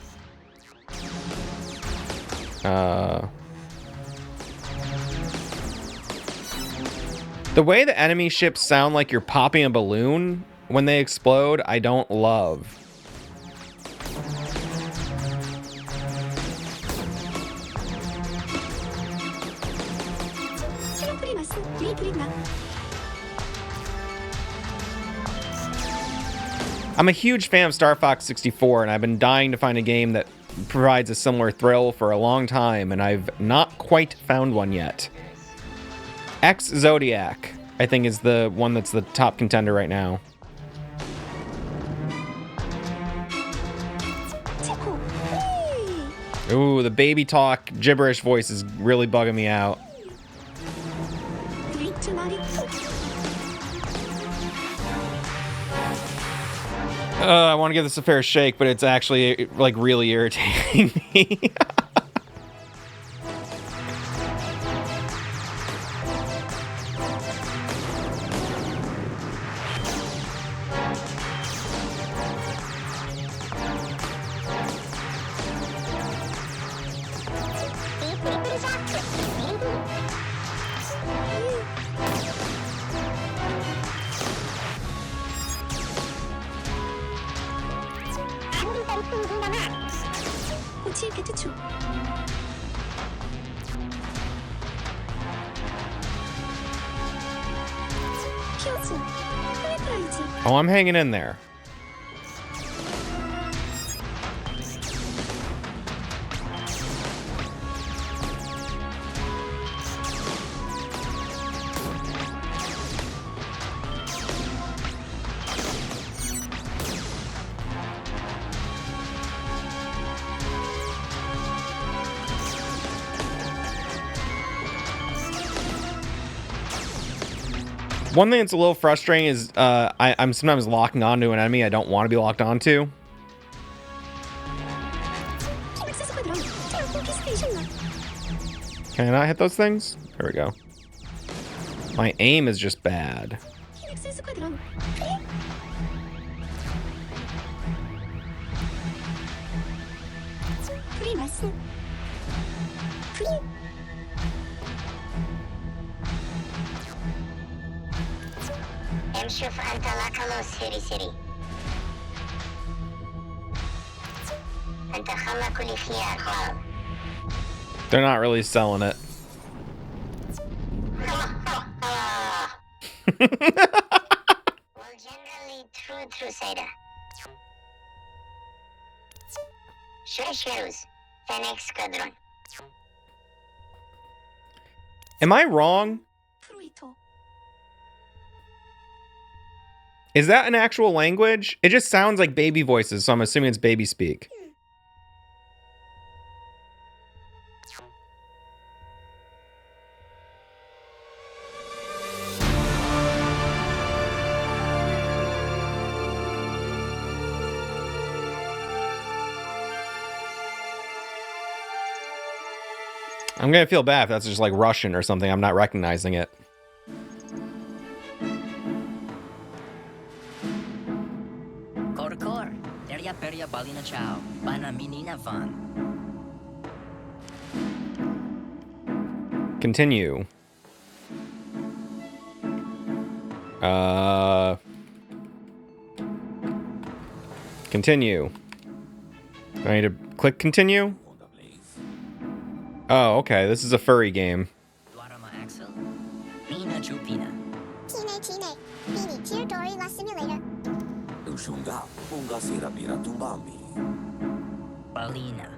Speaker 1: The way the enemy ships sound like you're popping a balloon when they explode, I don't love. I'm a huge fan of Star Fox 64, and I've been dying to find a game that provides a similar thrill for a long time, and I've not quite found one yet. X Zodiac, I think, is the one that's the top contender right now. Ooh, the baby talk gibberish voice is really bugging me out. I want to give this a fair shake, but it's actually, like, really irritating me. Oh, I'm hanging in there. One thing that's a little frustrating is I'm sometimes locking onto an enemy I don't want to be locked onto. Can I not hit those things? There we go. My aim is just bad. They're not really selling it.
Speaker 5: Squadron.
Speaker 1: Am I wrong? Is that an actual language? It just sounds like baby voices, so I'm assuming it's baby speak. I'm gonna feel bad if that's just like Russian or something. I'm not recognizing it. Continue. Continue. I need to click continue? Oh, okay. This is a furry game.
Speaker 5: Teenage. Beanie Tear Dory La Simulator.
Speaker 6: Ushunga, unga sira bira tumbambi.
Speaker 7: Balina.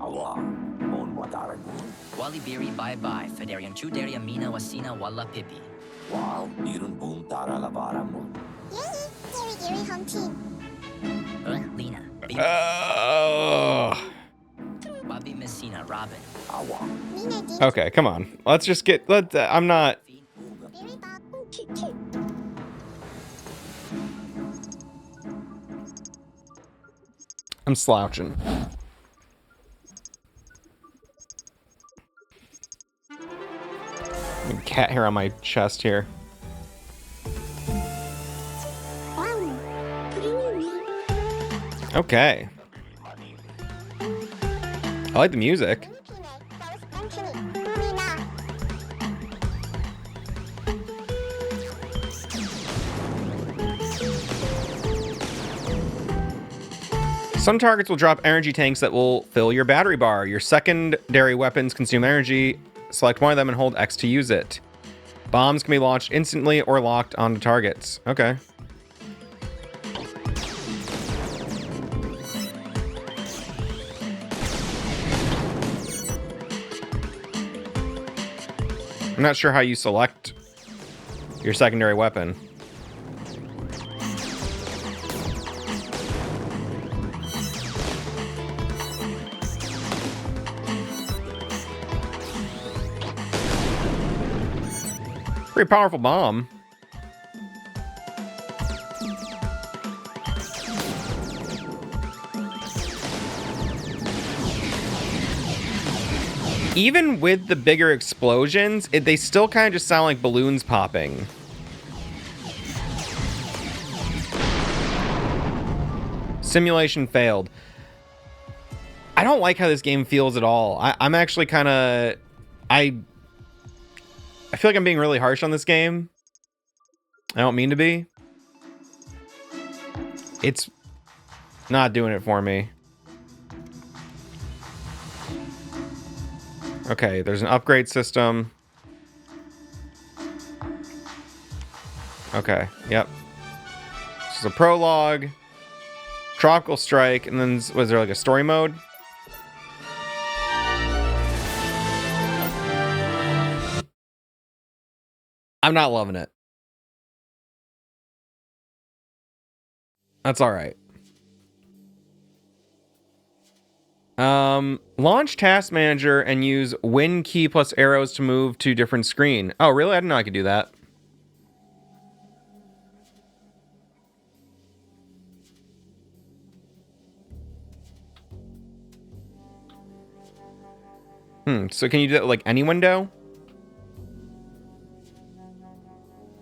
Speaker 6: Awa, on wataragun.
Speaker 7: Walibiri bye bye. Federian Chuderia Mina Wasina Walla Pipi.
Speaker 6: Wow, irun boom tara lavaramun.
Speaker 5: Yay! Gary Home Team.
Speaker 7: Lina. Bobby Messina Robin.
Speaker 6: Awa.
Speaker 5: Nina D.
Speaker 1: Okay, come on. Let's just get... I'm not...
Speaker 5: Barry Bob.
Speaker 1: I'm slouching. Cat hair on my chest here. Okay. I like the music. Some targets will drop energy tanks that will fill your battery bar. Your secondary weapons consume energy. Select one of them and hold X to use it. Bombs can be launched instantly or locked onto targets. Okay. I'm not sure how you select your secondary weapon. Pretty powerful bomb. Even with the bigger explosions, they still kind of just sound like balloons popping. Simulation failed. I don't like how this game feels at all. I'm actually kind of... I feel like I'm being really harsh on this game. I don't mean to be. It's not doing it for me. Okay, there's an upgrade system. Okay, yep. This is a prologue. Tropical Strike, and then was there like a story mode? I'm not loving it. That's all right. Launch Task Manager and use Win key plus arrows to move to different screen. Oh, really? I didn't know I could do that. So can you do that with, like, any window?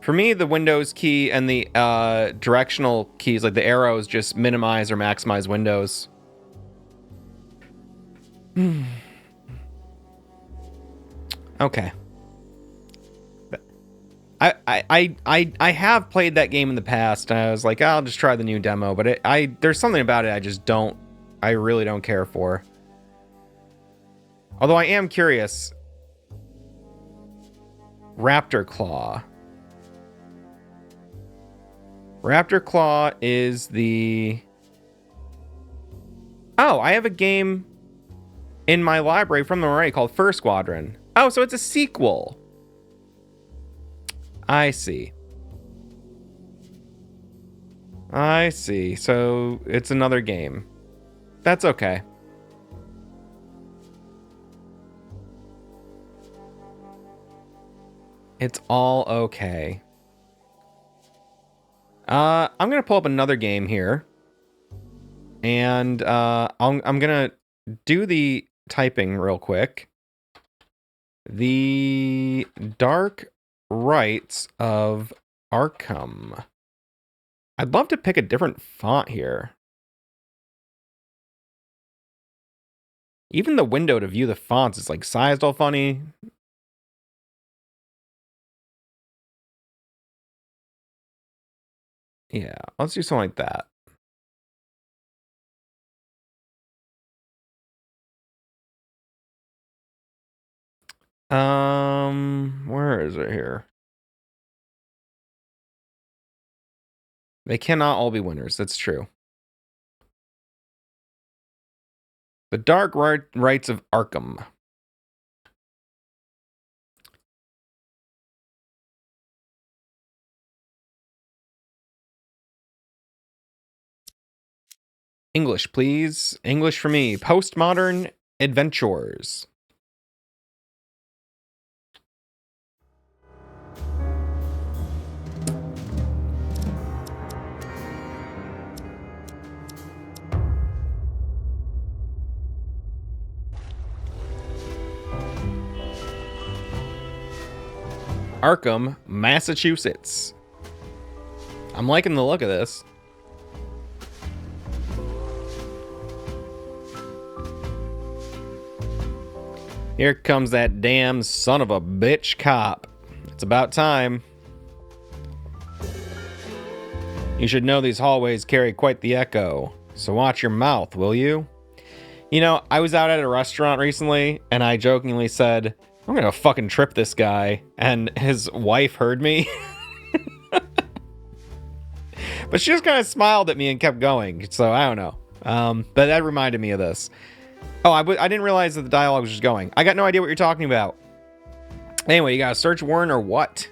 Speaker 1: For me, the Windows key and the directional keys, like the arrows, just minimize or maximize windows. Okay. I have played that game in the past, and I was like, I'll just try the new demo, but there's something about it I really don't care for. Although I am curious. Raptor Claw. Raptor Claw is the... Oh, I have a game in my library from them already called First Squadron. Oh, so it's a sequel. I see. I see. So it's another game. That's okay. It's all okay. I'm gonna pull up another game here, and I'm gonna do the typing real quick. The Dark Rites of Arkham. I'd love to pick a different font here. Even the window to view the fonts is like sized all funny. Yeah, let's do something like that. Where is it here? They cannot all be winners. That's true. The Dark Rites of Arkham. English, please. English for me. Postmodern adventures. Arkham, Massachusetts. I'm liking the look of this. Here comes that damn son of a bitch cop. It's about time. You should know these hallways carry quite the echo, so watch your mouth, will you? You know, I was out at a restaurant recently, and I jokingly said, I'm gonna fucking trip this guy, and his wife heard me. But she just kind of smiled at me and kept going, so I don't know. But that reminded me of this. Oh, I didn't realize that the dialogue was just going. I got no idea what you're talking about. Anyway, you got a search warrant or what?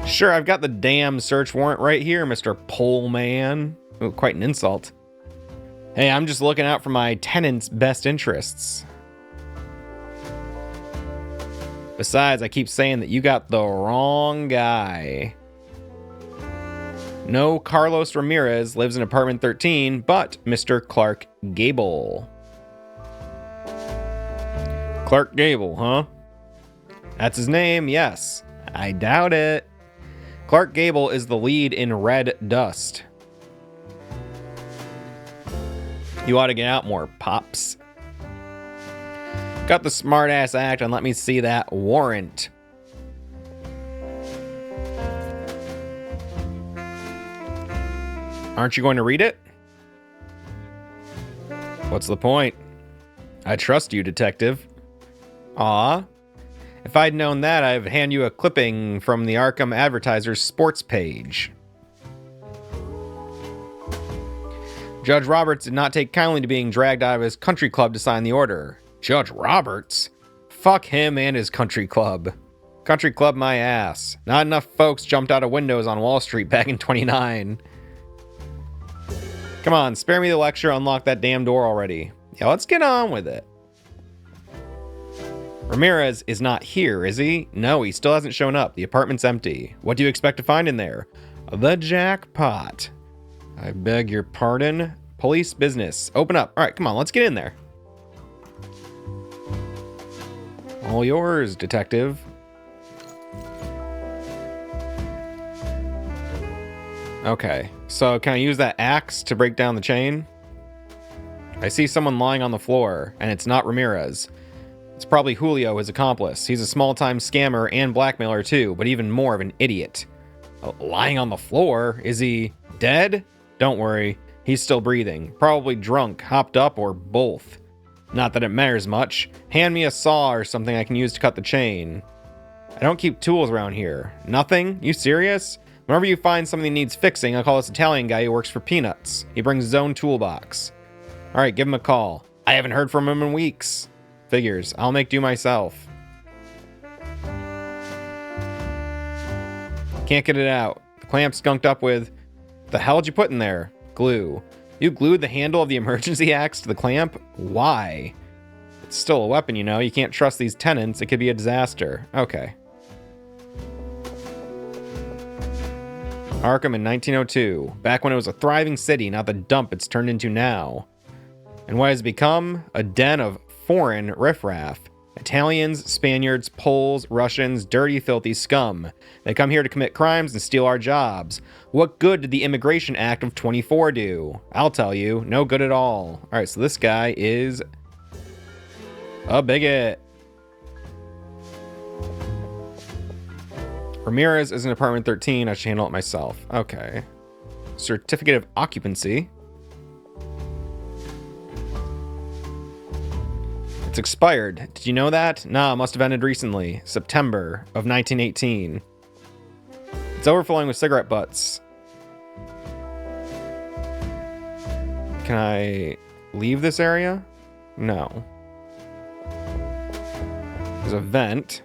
Speaker 1: Sure, I've got the damn search warrant right here, Mr. Poleman. Ooh, quite an insult. Hey, I'm just looking out for my tenants' best interests. Besides, I keep saying that you got the wrong guy. No Carlos Ramirez lives in apartment 13, but Mr. Clark Gable. Clark Gable, huh? That's his name, yes. I doubt it. Clark Gable is the lead in Red Dust. You ought to get out more, Pops. Got the smart-ass act and let me see that warrant. Aren't you going to read it? What's the point? I trust you, detective. Aw. If I'd known that, I'd hand you a clipping from the Arkham Advertiser's sports page. Judge Roberts did not take kindly to being dragged out of his country club to sign the order. Judge Roberts? Fuck him and his country club. Country club my ass. Not enough folks jumped out of windows on Wall Street back in 29. Come on, spare me the lecture, unlock that damn door already. Yeah, let's get on with it. Ramirez is not here, is he? No, he still hasn't shown up. The apartment's empty. What do you expect to find in there? The jackpot. I beg your pardon? Police business. Open up. All right, come on, let's get in there. All yours, detective. Okay, so can I use that axe to break down the chain? I see someone lying on the floor, and it's not Ramirez. It's probably Julio, his accomplice. He's a small-time scammer and blackmailer too, but even more of an idiot. Lying on the floor? Is he dead? Don't worry, he's still breathing. Probably drunk, hopped up, or both. Not that it matters much. Hand me a saw or something I can use to cut the chain. I don't keep tools around here. Nothing? You serious? Whenever you find something that needs fixing, I'll call this Italian guy who works for Peanuts. He brings his own toolbox. Alright, give him a call. I haven't heard from him in weeks. Figures. I'll make do myself. Can't get it out. The clamp's skunked up with... What the hell did you put in there? Glue. You glued the handle of the emergency axe to the clamp? Why? It's still a weapon, you know. You can't trust these tenants. It could be a disaster. Okay. Arkham in 1902. Back when it was a thriving city, not the dump it's turned into now. And what has become? A den of foreign riffraff. Italians, Spaniards, Poles, Russians, dirty, filthy scum. They come here to commit crimes and steal our jobs. What good did the Immigration Act of 24 do? I'll tell you, no good at all. All right, so this guy is a bigot. Ramirez is in apartment 13. I should handle it myself. Okay. Certificate of occupancy. It's expired. Did you know that? Nah, must have ended recently. September of 1918. It's overflowing with cigarette butts. Can I leave this area? No. There's a vent.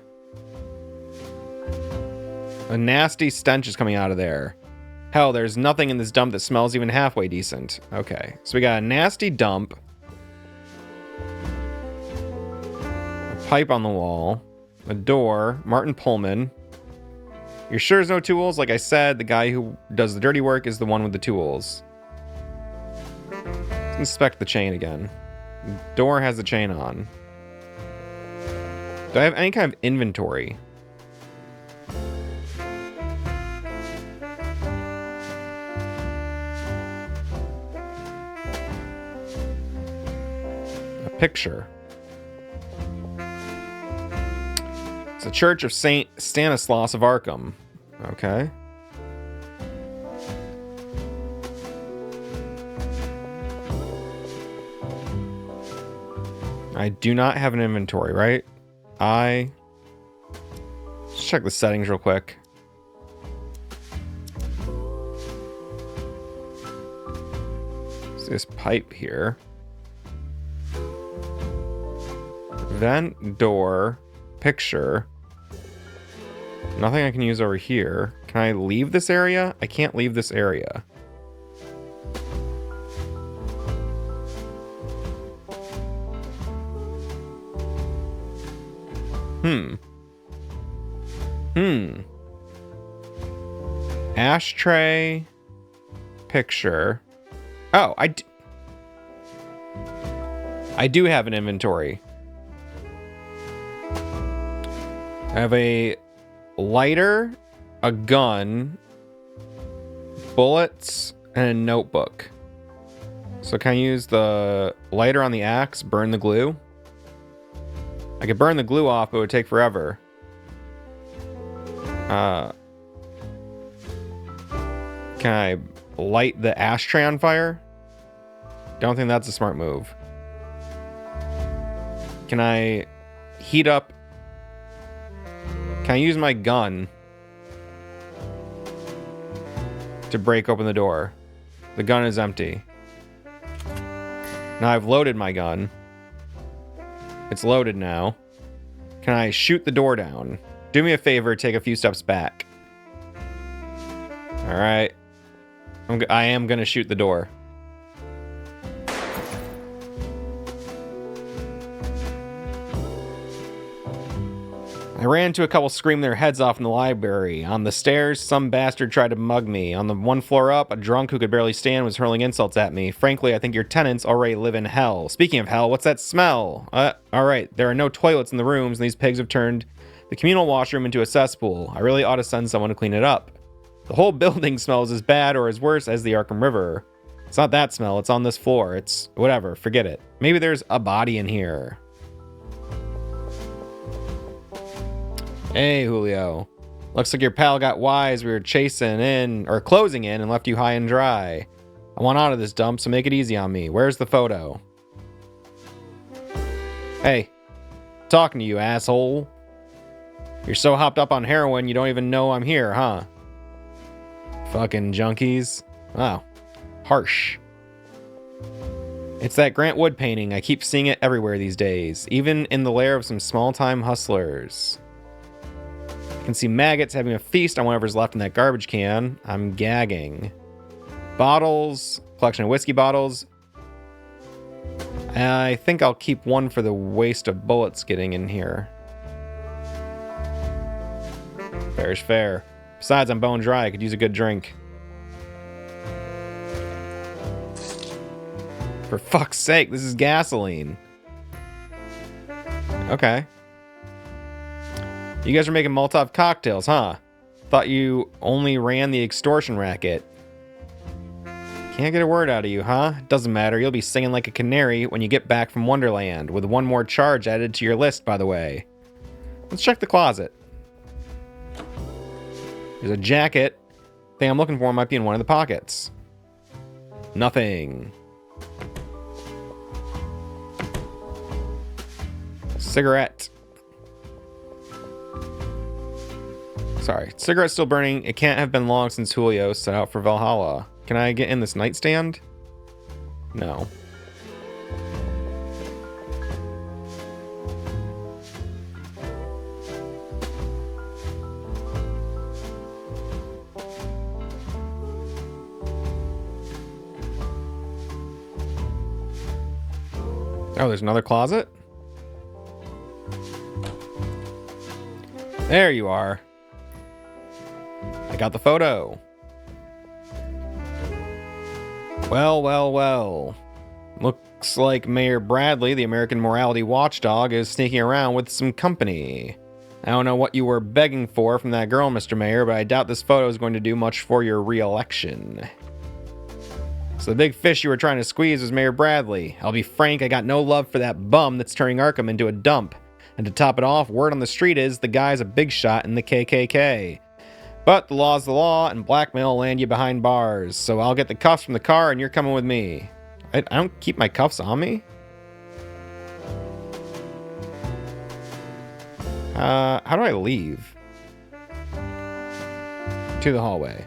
Speaker 1: A nasty stench is coming out of there. Hell, there's nothing in this dump that smells even halfway decent. Okay, so we got a nasty dump. Pipe on the wall, a door, Martin Pullman. You're sure there's no tools? Like I said, the guy who does the dirty work is the one with the tools. Let's inspect the chain again. Door has the chain on. Do I have any kind of inventory? A picture. It's a church of Saint Stanislaus of Arkham. Okay. I do not have an inventory, right? Let's check the settings real quick. See this pipe here. Vent, door, picture. Nothing I can use over here. Can I leave this area? I can't leave this area. Ashtray. Picture. Oh, I do have an inventory. I have a lighter, a gun, bullets, and a notebook. So can I use the lighter on the axe, burn the glue? I could burn the glue off, but it would take forever. Can I light the ashtray on fire? Don't think that's a smart move. Can I heat up? Can I use my gun to break open the door? The gun is empty. Now I've loaded my gun. It's loaded now. Can I shoot the door down? Do me a favor, take a few steps back. All right. I am gonna shoot the door. I ran into a couple screaming their heads off in the library. On the stairs, some bastard tried to mug me. On the one floor up, a drunk who could barely stand was hurling insults at me. Frankly, I think your tenants already live in hell. Speaking of hell, what's that smell? Alright, there are no toilets in the rooms, and these pigs have turned the communal washroom into a cesspool. I really ought to send someone to clean it up. The whole building smells as bad or as worse as the Arkham River. It's not that smell, it's on this floor. It's whatever, forget it. Maybe there's a body in here. Hey, Julio. Looks like your pal got wise. We were closing in and left you high and dry. I want out of this dump, so make it easy on me. Where's the photo? Hey, talking to you, asshole. You're so hopped up on heroin, you don't even know I'm here, huh? Fucking junkies. Wow. Harsh. It's that Grant Wood painting. I keep seeing it everywhere these days, even in the lair of some small-time hustlers. I can see maggots having a feast on whatever's left in that garbage can. I'm gagging. Bottles. Collection of whiskey bottles. I think I'll keep one for the waste of bullets getting in here. Fair's fair. Besides, I'm bone dry. I could use a good drink. For fuck's sake, this is gasoline. Okay. You guys are making Molotov cocktails, huh? Thought you only ran the extortion racket. Can't get a word out of you, huh? Doesn't matter, you'll be singing like a canary when you get back from Wonderland, with one more charge added to your list, by the way. Let's check the closet. There's a jacket. Thing I'm looking for might be in one of the pockets. Nothing. Cigarette. Sorry, cigarette's still burning. It can't have been long since Julio set out for Valhalla. Can I get in this nightstand? No. Oh, there's another closet? There you are. I got the photo. Well, well, well. Looks like Mayor Bradley, the American morality watchdog, is sneaking around with some company. I don't know what you were begging for from that girl, Mr. Mayor, but I doubt this photo is going to do much for your re-election. So the big fish you were trying to squeeze was Mayor Bradley. I'll be frank, I got no love for that bum that's turning Arkham into a dump. And to top it off, word on the street is the guy's a big shot in the KKK. But the law's the law, and blackmail will land you behind bars. So I'll get the cuffs from the car, and you're coming with me. I don't keep my cuffs on me? How do I leave? To the hallway.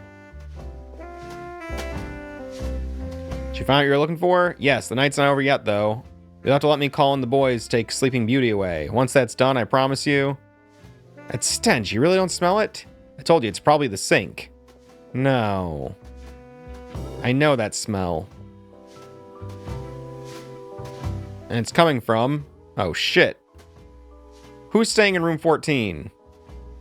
Speaker 1: Did you find what you're looking for? Yes, the night's not over yet, though. You'll have to let me call in the boys to take Sleeping Beauty away. Once that's done, I promise you. That stench, you really don't smell it? I told you, it's probably the sink. No. I know that smell. And it's coming from... Oh, shit. Who's staying in room 14?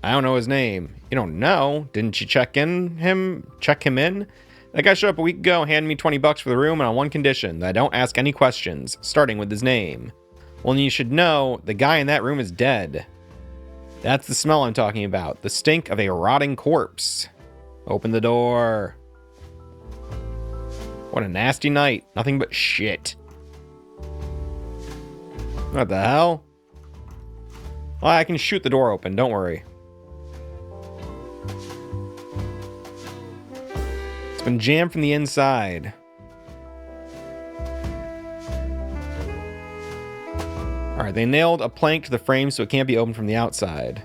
Speaker 1: I don't know his name. You don't know? Didn't you check him in? That guy showed up a week ago, handed me 20 bucks for the room, and on one condition, that I don't ask any questions, starting with his name. Well, you should know, the guy in that room is dead. That's the smell I'm talking about. The stink of a rotting corpse. Open the door. What a nasty night. Nothing but shit. What the hell? Well, I can shoot the door open, don't worry. It's been jammed from the inside. Alright, they nailed a plank to the frame so it can't be opened from the outside.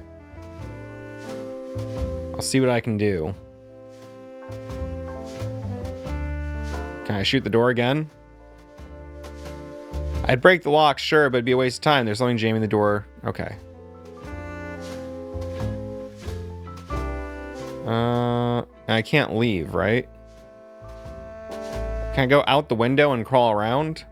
Speaker 1: I'll see what I can do. Can I shoot the door again? I'd break the lock, sure, but it'd be a waste of time. There's something jamming the door. Okay. I can't leave, right? Can I go out the window and crawl around?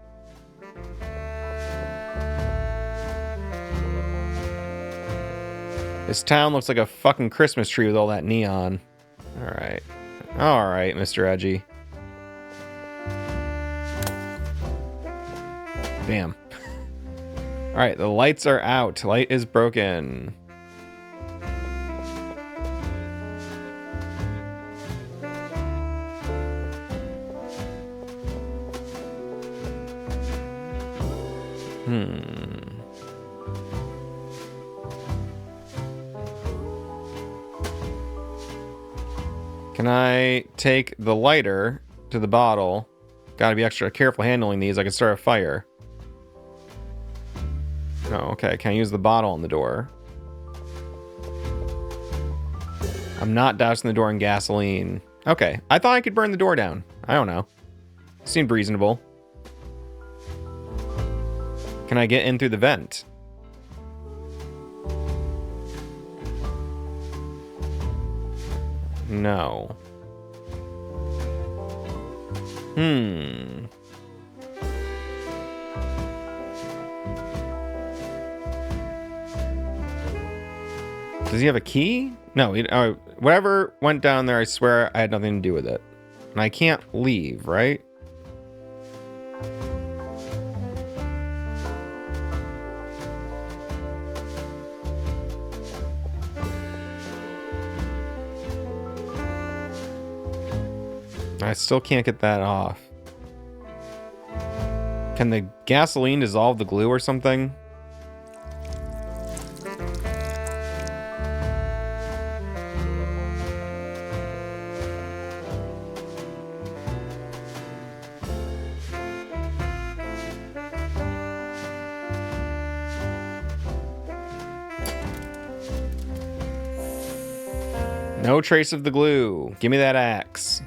Speaker 1: This town looks like a fucking Christmas tree with all that neon. Alright. Alright, Mr. Edgy. Damn. Alright, the lights are out. Light is broken. Can I take the lighter to the bottle? Gotta be extra careful handling these. I can start a fire. Oh, okay. Can I use the bottle on the door? I'm not dousing the door in gasoline. Okay. I thought I could burn the door down. I don't know. Seemed reasonable. Can I get in through the vent? No. Does he have a key? No, whatever went down there, I swear I had nothing to do with it. And I can't leave, right? I still can't get that off. Can the gasoline dissolve the glue or something? No trace of the glue. Give me that axe.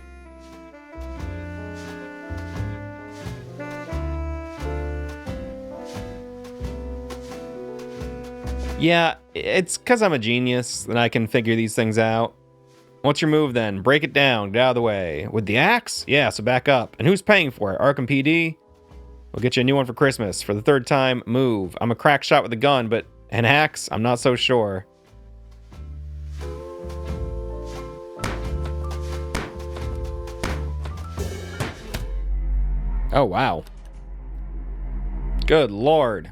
Speaker 1: Yeah, it's because I'm a genius that I can figure these things out. What's your move then? Break it down. Get out of the way. With the axe? Yeah, so back up. And who's paying for it? Arkham PD? We'll get you a new one for Christmas. For the third time, move. I'm a crack shot with a gun, but an axe? I'm not so sure. Oh, wow. Good lord.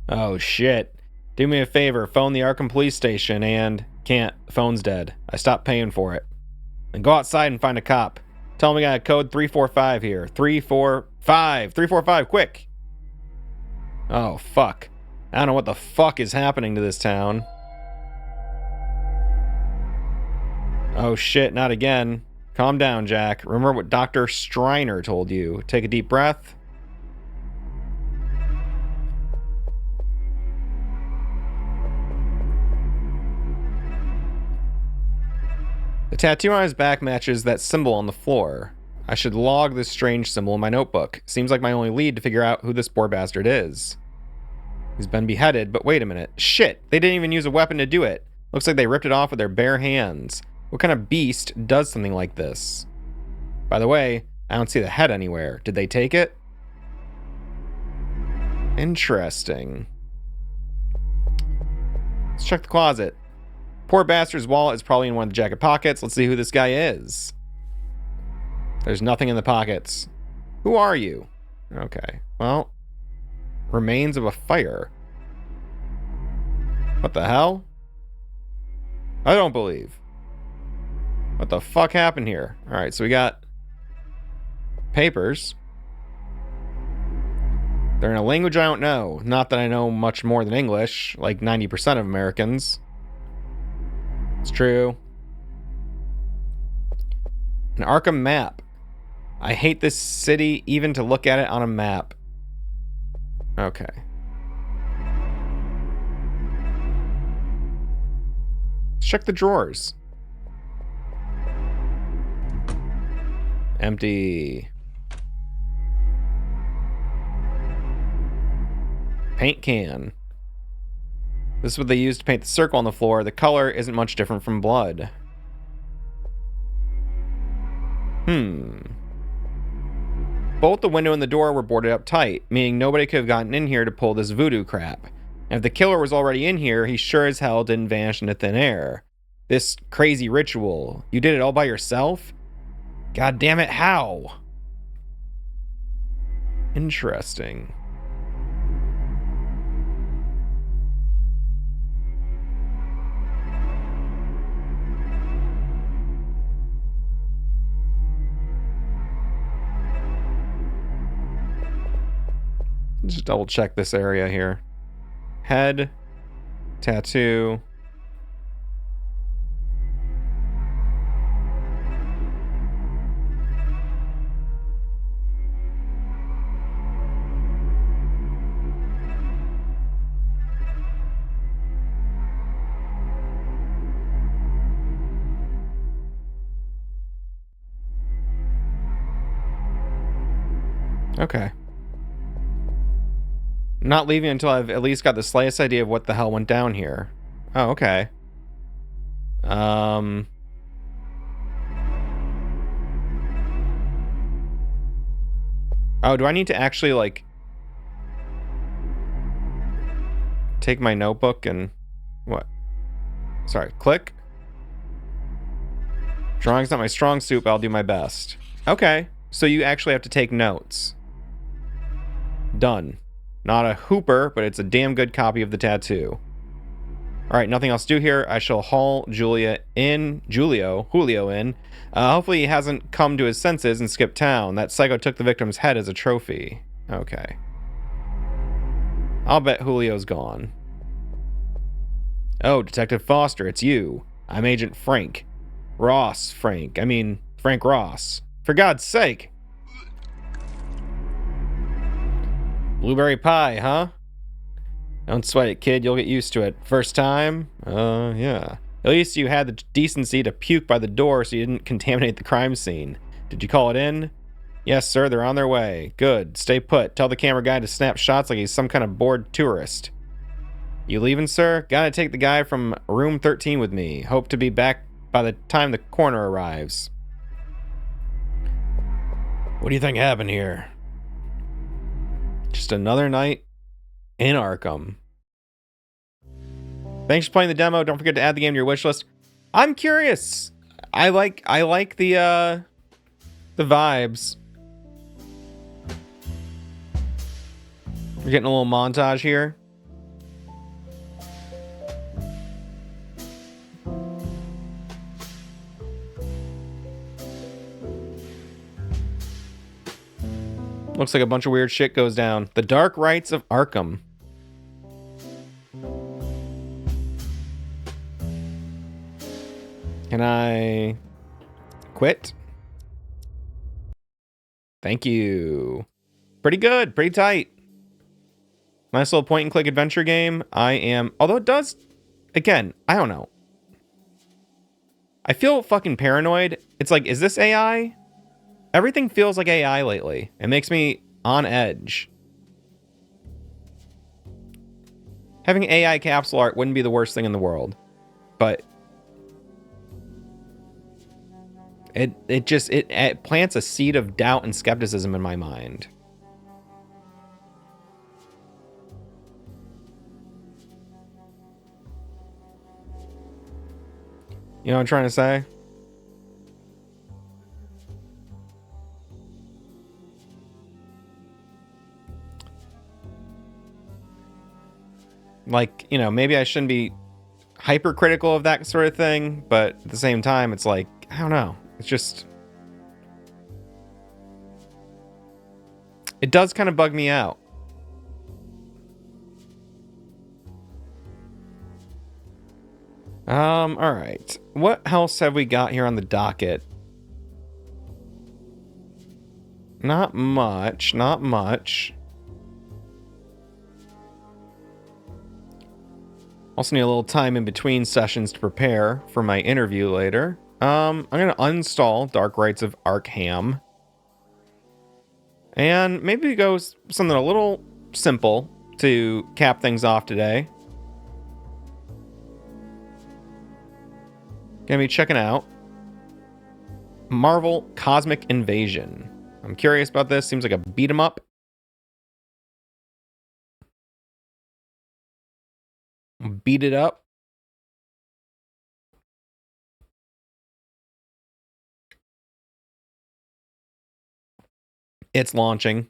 Speaker 1: Oh, shit. Do me a favor, phone the Arkham police station and... Can't. The phone's dead. I stopped paying for it. And go outside and find a cop. Tell him we got a code 345 here. 345. 345, quick. Oh, fuck. I don't know what the fuck is happening to this town. Oh, shit, not again. Calm down, Jack. Remember what Dr. Striner told you. Take a deep breath. The tattoo on his back matches that symbol on the floor. I should log this strange symbol in my notebook. Seems like my only lead to figure out who this poor bastard is. He's been beheaded, but wait a minute. Shit, they didn't even use a weapon to do it. Looks like they ripped it off with their bare hands. What kind of beast does something like this? By the way, I don't see the head anywhere. Did they take it? Interesting. Let's check the closet. Poor bastard's wallet is probably in one of the jacket pockets. Let's see who this guy is. There's nothing in the pockets. Who are you? Okay, well, remains of a fire. What the hell? I don't believe. What the fuck happened here? Alright, so we got papers. They're in a language I don't know. Not that I know much more than English, like 90% of Americans. It's true. An Arkham map. I hate this city even to look at it on a map. Okay. Let's check the drawers. Empty. Paint can. This is what they used to paint the circle on the floor. The color isn't much different from blood. Both the window and the door were boarded up tight, meaning nobody could have gotten in here to pull this voodoo crap. And if the killer was already in here, he sure as hell didn't vanish into thin air. This crazy ritual. You did it all by yourself? God damn it, how? Interesting. Just double check this area here. Head, tattoo. Okay. I'm not leaving until I've at least got the slightest idea of what the hell went down here. Oh, okay. Oh, do I need to actually, like, take my notebook and... What? Sorry, click. Drawing's not my strong suit, but I'll do my best. Okay, so you actually have to take notes. Done. Not a hooper, but it's a damn good copy of the tattoo. Alright, nothing else to do here. I shall haul Julio in. Hopefully he hasn't come to his senses and skipped town. That psycho took the victim's head as a trophy. Okay. I'll bet Julio's gone. Oh, Detective Foster, it's you. I'm Agent Frank. Frank Ross. For God's sake! Blueberry pie, huh? Don't sweat it, kid. You'll get used to it. First time? Yeah. At least you had the decency to puke by the door so you didn't contaminate the crime scene. Did you call it in? Yes, sir. They're on their way. Good. Stay put. Tell the camera guy to snap shots like he's some kind of bored tourist. You leaving, sir? Gotta take the guy from room 13 with me. Hope to be back by the time the coroner arrives. What do you think happened here? Just another night in Arkham. Thanks for playing the demo. Don't forget to add the game to your wish list. I'm curious. I like the vibes. We're getting a little montage here. Looks like a bunch of weird shit goes down. The Dark Rites of Arkham. Can I quit? Thank you. Pretty good. Pretty tight. Nice little point and click adventure game. Although it does, again, I don't know. I feel fucking paranoid. It's like, is this AI? Everything feels like AI lately. It makes me on edge. Having AI capsule art wouldn't be the worst thing in the world. But it plants a seed of doubt and skepticism in my mind. You know what I'm trying to say? Like, you know, maybe I shouldn't be hypercritical of that sort of thing, but at the same time, it's like, I don't know. It's just... It does kind of bug me out. Alright. What else have we got here on the docket? Not much, not much. Also need a little time in between sessions to prepare for my interview later. I'm gonna uninstall Dark Rites of Arkham. And maybe go something a little simple to cap things off today. Gonna be checking out Marvel Cosmic Invasion. I'm curious about this. Seems like a beat 'em up. Beat it up. It's launching.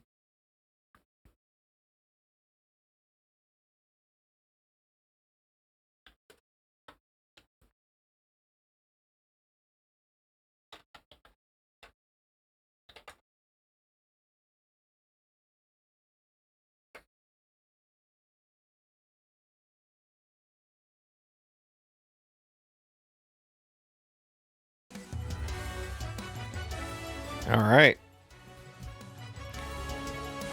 Speaker 1: All right.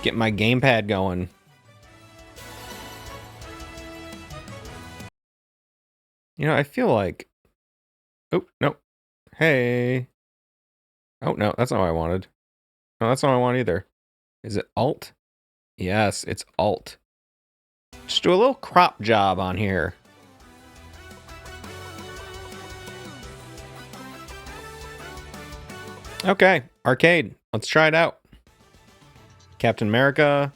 Speaker 1: Get my gamepad going. You know, I feel like... Oh, no. Hey. Oh, no, that's not what I wanted. No, that's not what I want either. Is it Alt? Yes, it's Alt. Just do a little crop job on here. Okay, arcade. Let's try it out. Captain America.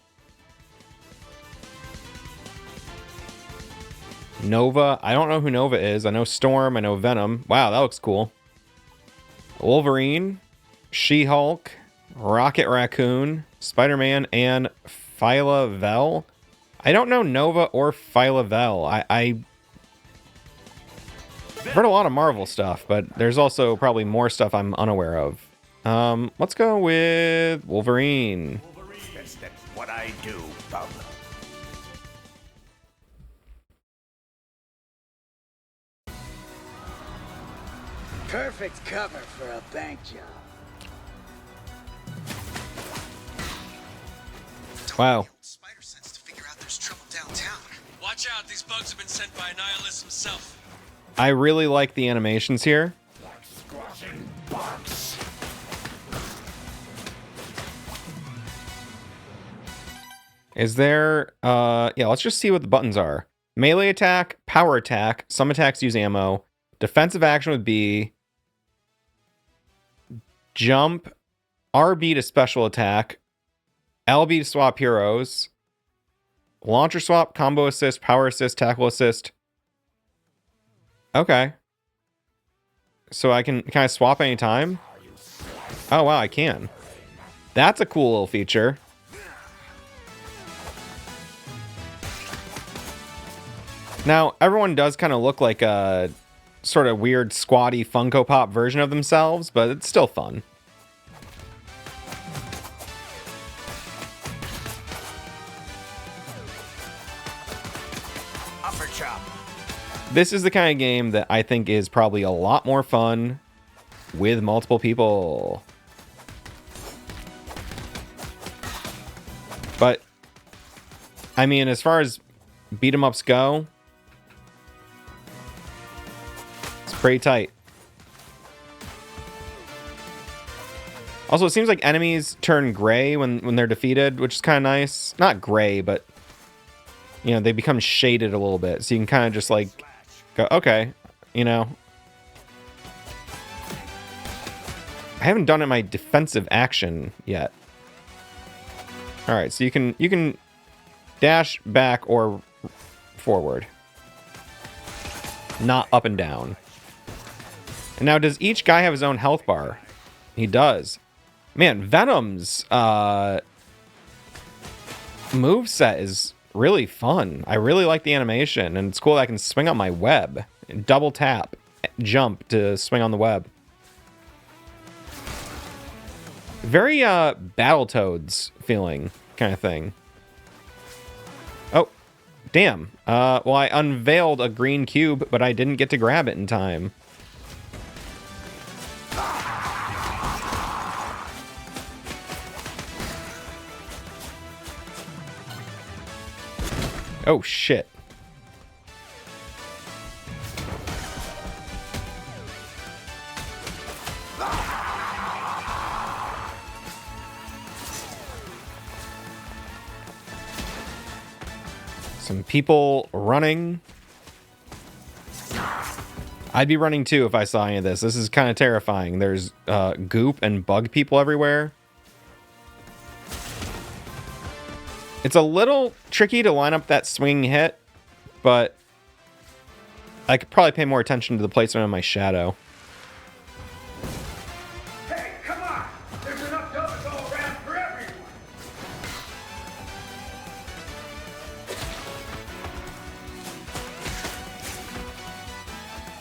Speaker 1: Nova. I don't know who Nova is. I know Storm. I know Venom. Wow, that looks cool. Wolverine. She-Hulk. Rocket Raccoon. Spider-Man. And Phyla Vel. I don't know Nova or Phyla Vel. I've heard a lot of Marvel stuff, but there's also probably more stuff I'm unaware of. Let's go with Wolverine.
Speaker 8: That's what I do, bub.
Speaker 9: Perfect cover for a bank job.
Speaker 1: Wow.
Speaker 10: Spider sense to figure out there's trouble downtown. Watch out, these bugs have been sent by Nihilus himself.
Speaker 1: I really like the animations here.
Speaker 8: Squashing box.
Speaker 1: Is there, yeah, let's just see what the buttons are. Melee attack, power attack, some attacks use ammo, defensive action with B, jump, RB to special attack, LB to swap heroes, launcher swap, combo assist, power assist, tackle assist. Okay. So can I swap anytime? Oh wow, I can. That's a cool little feature. Now, everyone does kind of look like a sort of weird squatty Funko Pop version of themselves, but it's still fun.
Speaker 8: Upper chop.
Speaker 1: This is the kind of game that I think is probably a lot more fun with multiple people. But, I mean, as far as beat 'em ups go, it's pretty tight. Also, it seems like enemies turn gray when they're defeated, which is kind of nice. Not gray, but, you know, they become shaded a little bit. So you can kind of just, like, go, okay, you know. I haven't done it in my defensive action yet. All right, so you can dash back or forward. Not up and down. And now, does each guy have his own health bar? He does. Man, Venom's moveset is really fun. I really like the animation, and it's cool that I can swing on my web. And double tap, jump to swing on the web. Very Battletoads feeling kind of thing. Oh, damn. Well, I unveiled a green cube, but I didn't get to grab it in time. Oh, shit. Some people running. I'd be running too if I saw any of this. This is kind of terrifying. There's goop and bug people everywhere. It's a little tricky to line up that swing hit, but I could probably pay more attention to the placement of my shadow.
Speaker 8: Hey, come on! There's enough donuts all around for everyone!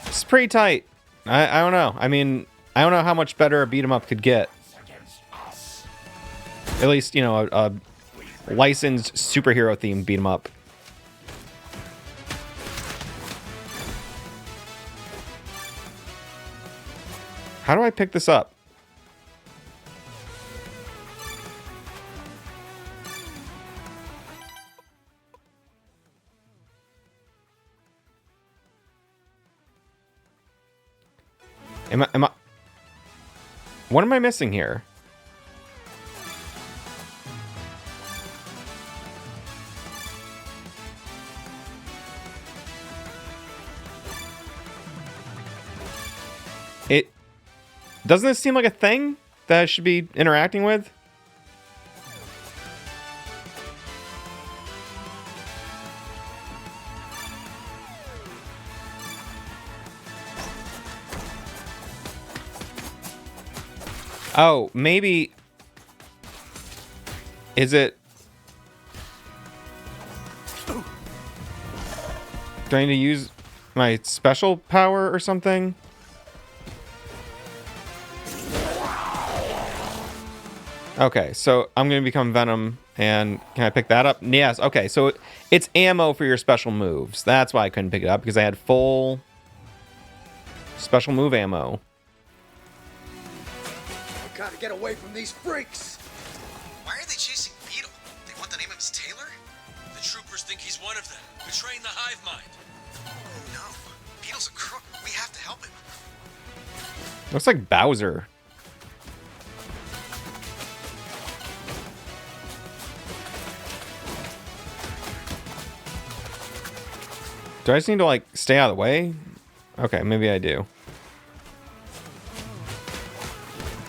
Speaker 1: It's pretty tight. I don't know. I mean, I don't know how much better a beat 'em up could get. At least, you know, a licensed superhero themed beat 'em up. How do I pick this up? Am I what am I missing here? Doesn't this seem like a thing that I should be interacting with? Oh, maybe... Is it... Do I need to use my special power or something. Okay, so I'm going to become Venom, and can I pick that up? Yes, okay, so it's ammo for your special moves. That's why I couldn't pick it up, because I had full special move ammo.
Speaker 9: I gotta get away from these freaks.
Speaker 10: Why are they chasing Beetle? They want the name of his tailor? The troopers think he's one of them, betraying the hive mind. Oh no, Beetle's a crook. We have to help him.
Speaker 1: Looks like Bowser. Do I just need to, like, stay out of the way? Okay, maybe I do.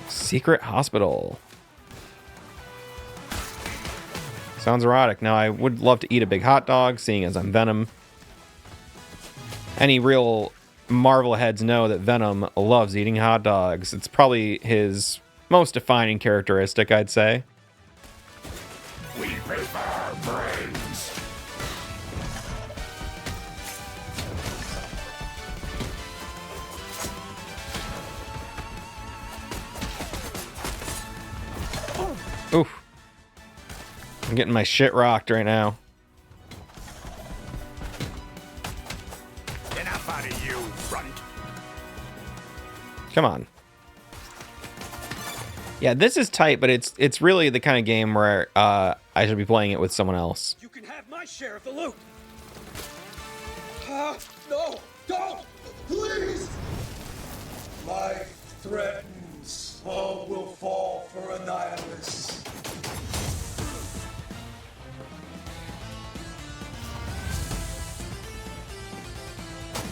Speaker 1: Secret hospital. Sounds erotic. Now, I would love to eat a big hot dog, seeing as I'm Venom. Any real Marvel heads know that Venom loves eating hot dogs. It's probably his most defining characteristic, I'd say.
Speaker 3: We prefer brains.
Speaker 1: Oof. I'm getting my shit rocked right now.
Speaker 3: Enough out of you, runt.
Speaker 1: Come on. Yeah, this is tight, but it's really the kind of game where I should be playing it with someone else.
Speaker 9: You can have my share of the loot. No, don't, please. Life threatens. All will fall for Annihilus.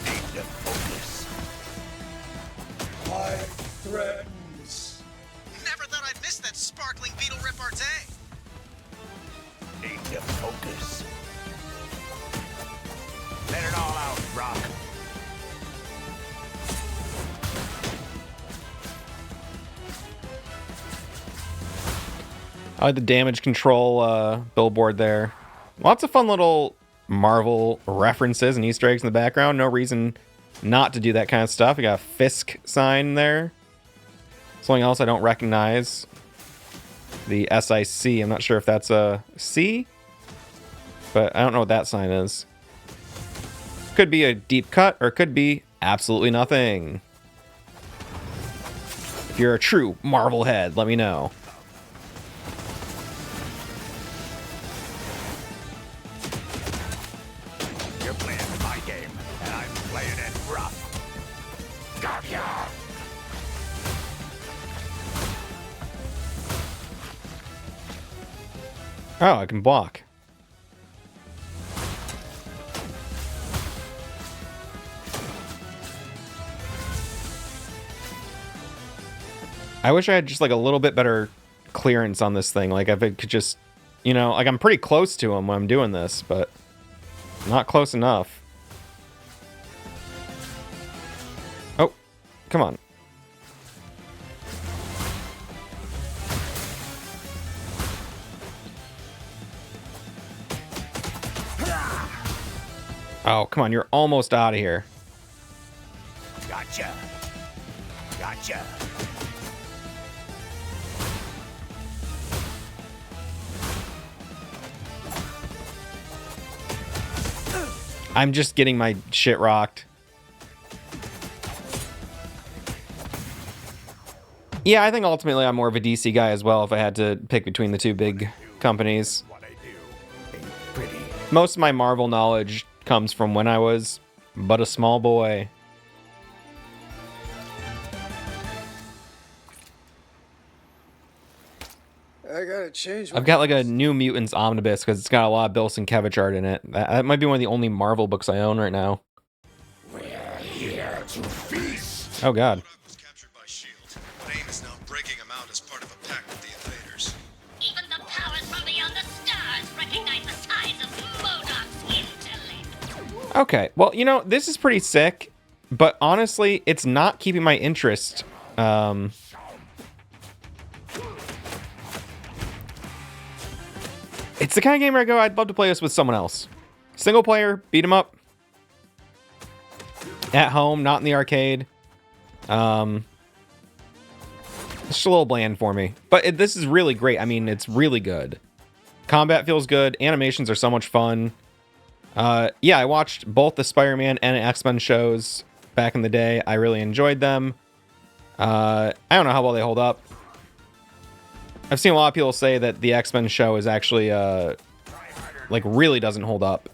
Speaker 3: Need to focus.
Speaker 9: Life threatens.
Speaker 10: Never thought I'd miss that sparkling Beetle repartee.
Speaker 3: Need to focus. Let it all out, Rock.
Speaker 1: I like the damage control billboard there. Lots of fun little Marvel references and Easter eggs in the background. No reason not to do that kind of stuff. We got a Fisk sign there. Something else I don't recognize. The SIC. I'm not sure if that's a C, but I don't know what that sign is. Could be a deep cut, or it could be absolutely nothing. If you're a true Marvel head, let me know.
Speaker 3: You're playing my game, and I'm playing it rough. Got ya!
Speaker 1: Oh, I can block. I wish I had just like a little bit better clearance on this thing. Like if it could just, you know, like I'm pretty close to him when I'm doing this, but not close enough. Oh, come on. Oh, come on. You're almost out of here.
Speaker 3: Gotcha. Gotcha.
Speaker 1: I'm just getting my shit rocked. Yeah, I think ultimately I'm more of a DC guy as well if I had to pick between the two big companies.
Speaker 3: What I do ain't pretty.
Speaker 1: Most of my Marvel knowledge comes from when I was but a small boy.
Speaker 9: I gotta change.
Speaker 1: I've got like a New Mutants omnibus because it's got a lot of Bill Sienkiewicz art in it. That might be one of the only Marvel books I own right now.
Speaker 3: We're here to feast.
Speaker 1: Oh god.
Speaker 10: Was captured by S.H.I.E.L.D. Name is now breaking him out as part of a pact with the invaders.
Speaker 5: Even the powers from beyond the stars recognize the size of MODOK's intellect.
Speaker 1: Okay, well, you know, this is pretty sick, but honestly, it's not keeping my interest. It's the kind of game where I go, I'd love to play this with someone else. Single player, beat 'em up. at home, not in the arcade. It's just a little bland for me. But this is really great. I mean, it's really good. Combat feels good. Animations are so much fun. Yeah, I watched both the Spider-Man and X-Men shows back in the day. I really enjoyed them. I don't know how well they hold up. I've seen a lot of people say that the X-Men show is actually, like, really doesn't hold up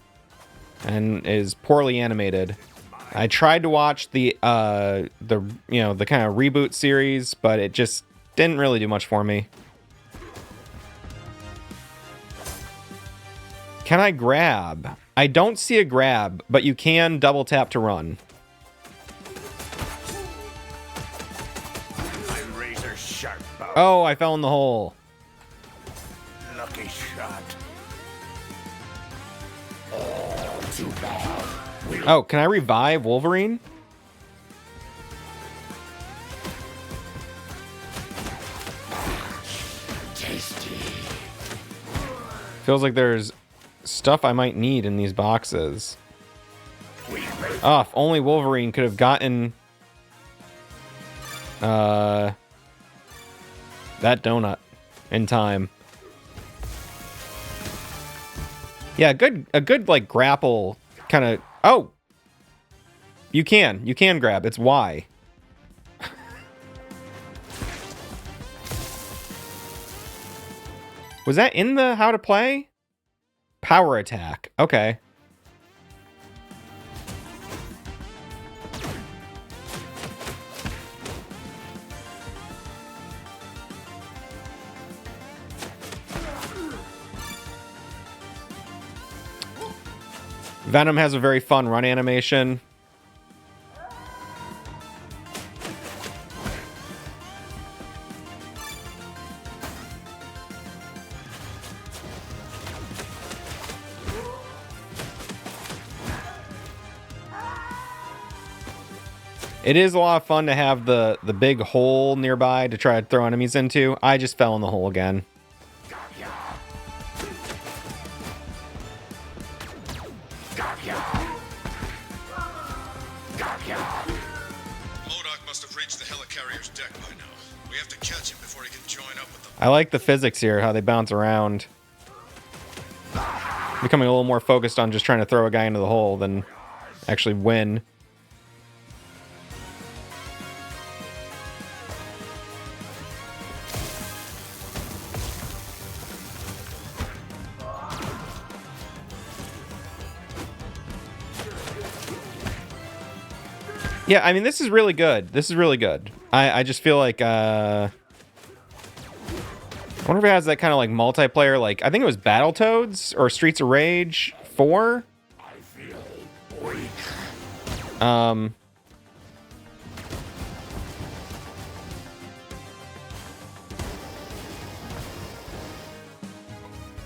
Speaker 1: and is poorly animated. I tried to watch the kind of reboot series, but it just didn't really do much for me. Can I grab? I don't see a grab, but you can double tap to run.
Speaker 8: Razor sharp bow.
Speaker 1: Oh, I fell in the hole.
Speaker 8: Lucky shot. Oh, too bad.
Speaker 1: Oh, can I revive Wolverine?
Speaker 8: Tasty.
Speaker 1: Feels like there's stuff I might need in these boxes. Oh, if only Wolverine could have gotten that donut in time. Yeah, a good like grapple kind of. Oh, you can grab. It's Y. Was that in the how to play? Power attack. Okay. Venom has a very fun run animation. It is a lot of fun to have the big hole nearby to try to throw enemies into. I just fell in the hole again. I like the physics here, how they bounce around. Becoming a little more focused on just trying to throw a guy into the hole than actually win. Yeah, I mean, this is really good. This is really good. I just feel like, I wonder if it has that kind of like multiplayer, like, I think it was Battletoads or Streets of Rage 4. I'm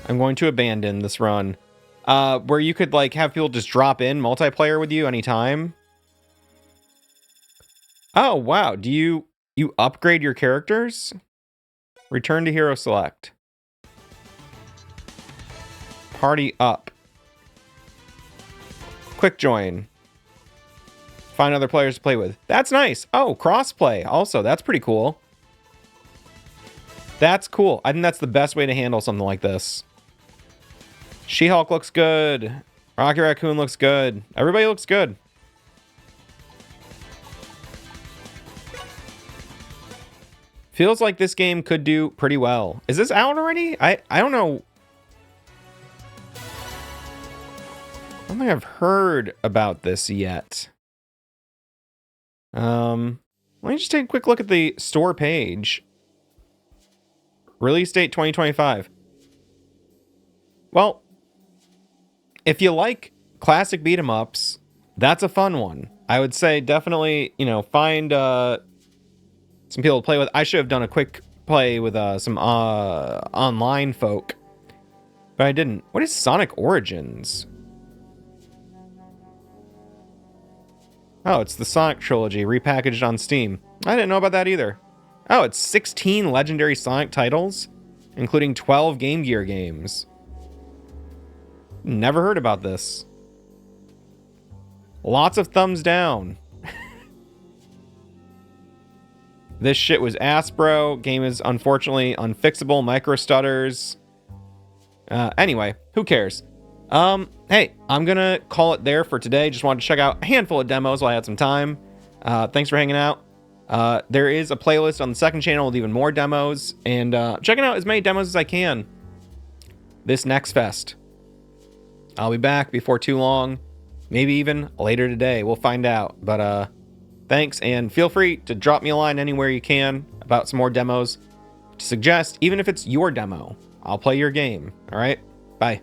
Speaker 1: going to abandon this run. Where you could like have people just drop in multiplayer with you anytime. Oh, wow. Do you upgrade your characters? Return to Hero Select. Party up. Quick join. Find other players to play with. That's nice. Oh, crossplay. Also, that's pretty cool. That's cool. I think that's the best way to handle something like this. She-Hulk looks good. Rocky Raccoon looks good. Everybody looks good. Feels like this game could do pretty well. Is this out already? I don't know. I don't think I've heard about this yet. Let me just take a quick look at the store page. Release date 2025. Well, if you like classic beat 'em ups, that's a fun one. I would say definitely, find some people to play with. I should have done a quick play with some online folk, but I didn't. What is Sonic Origins? Oh, it's the Sonic trilogy repackaged on Steam. I didn't know about that either. Oh, it's 16 legendary Sonic titles, including 12 Game Gear games. Never heard about this. Lots of thumbs down. This shit was ass, bro. Game is unfortunately unfixable. Micro stutters. Anyway, who cares? Hey, I'm gonna call it there for today. Just wanted to check out a handful of demos while I had some time. Thanks for hanging out. There is a playlist on the second channel with even more demos, and checking out as many demos as I can this next fest. I'll be back before too long, maybe even later today. We'll find out. But thanks, and feel free to drop me a line anywhere you can about some more demos to suggest, even if it's your demo. I'll play your game. All right, bye.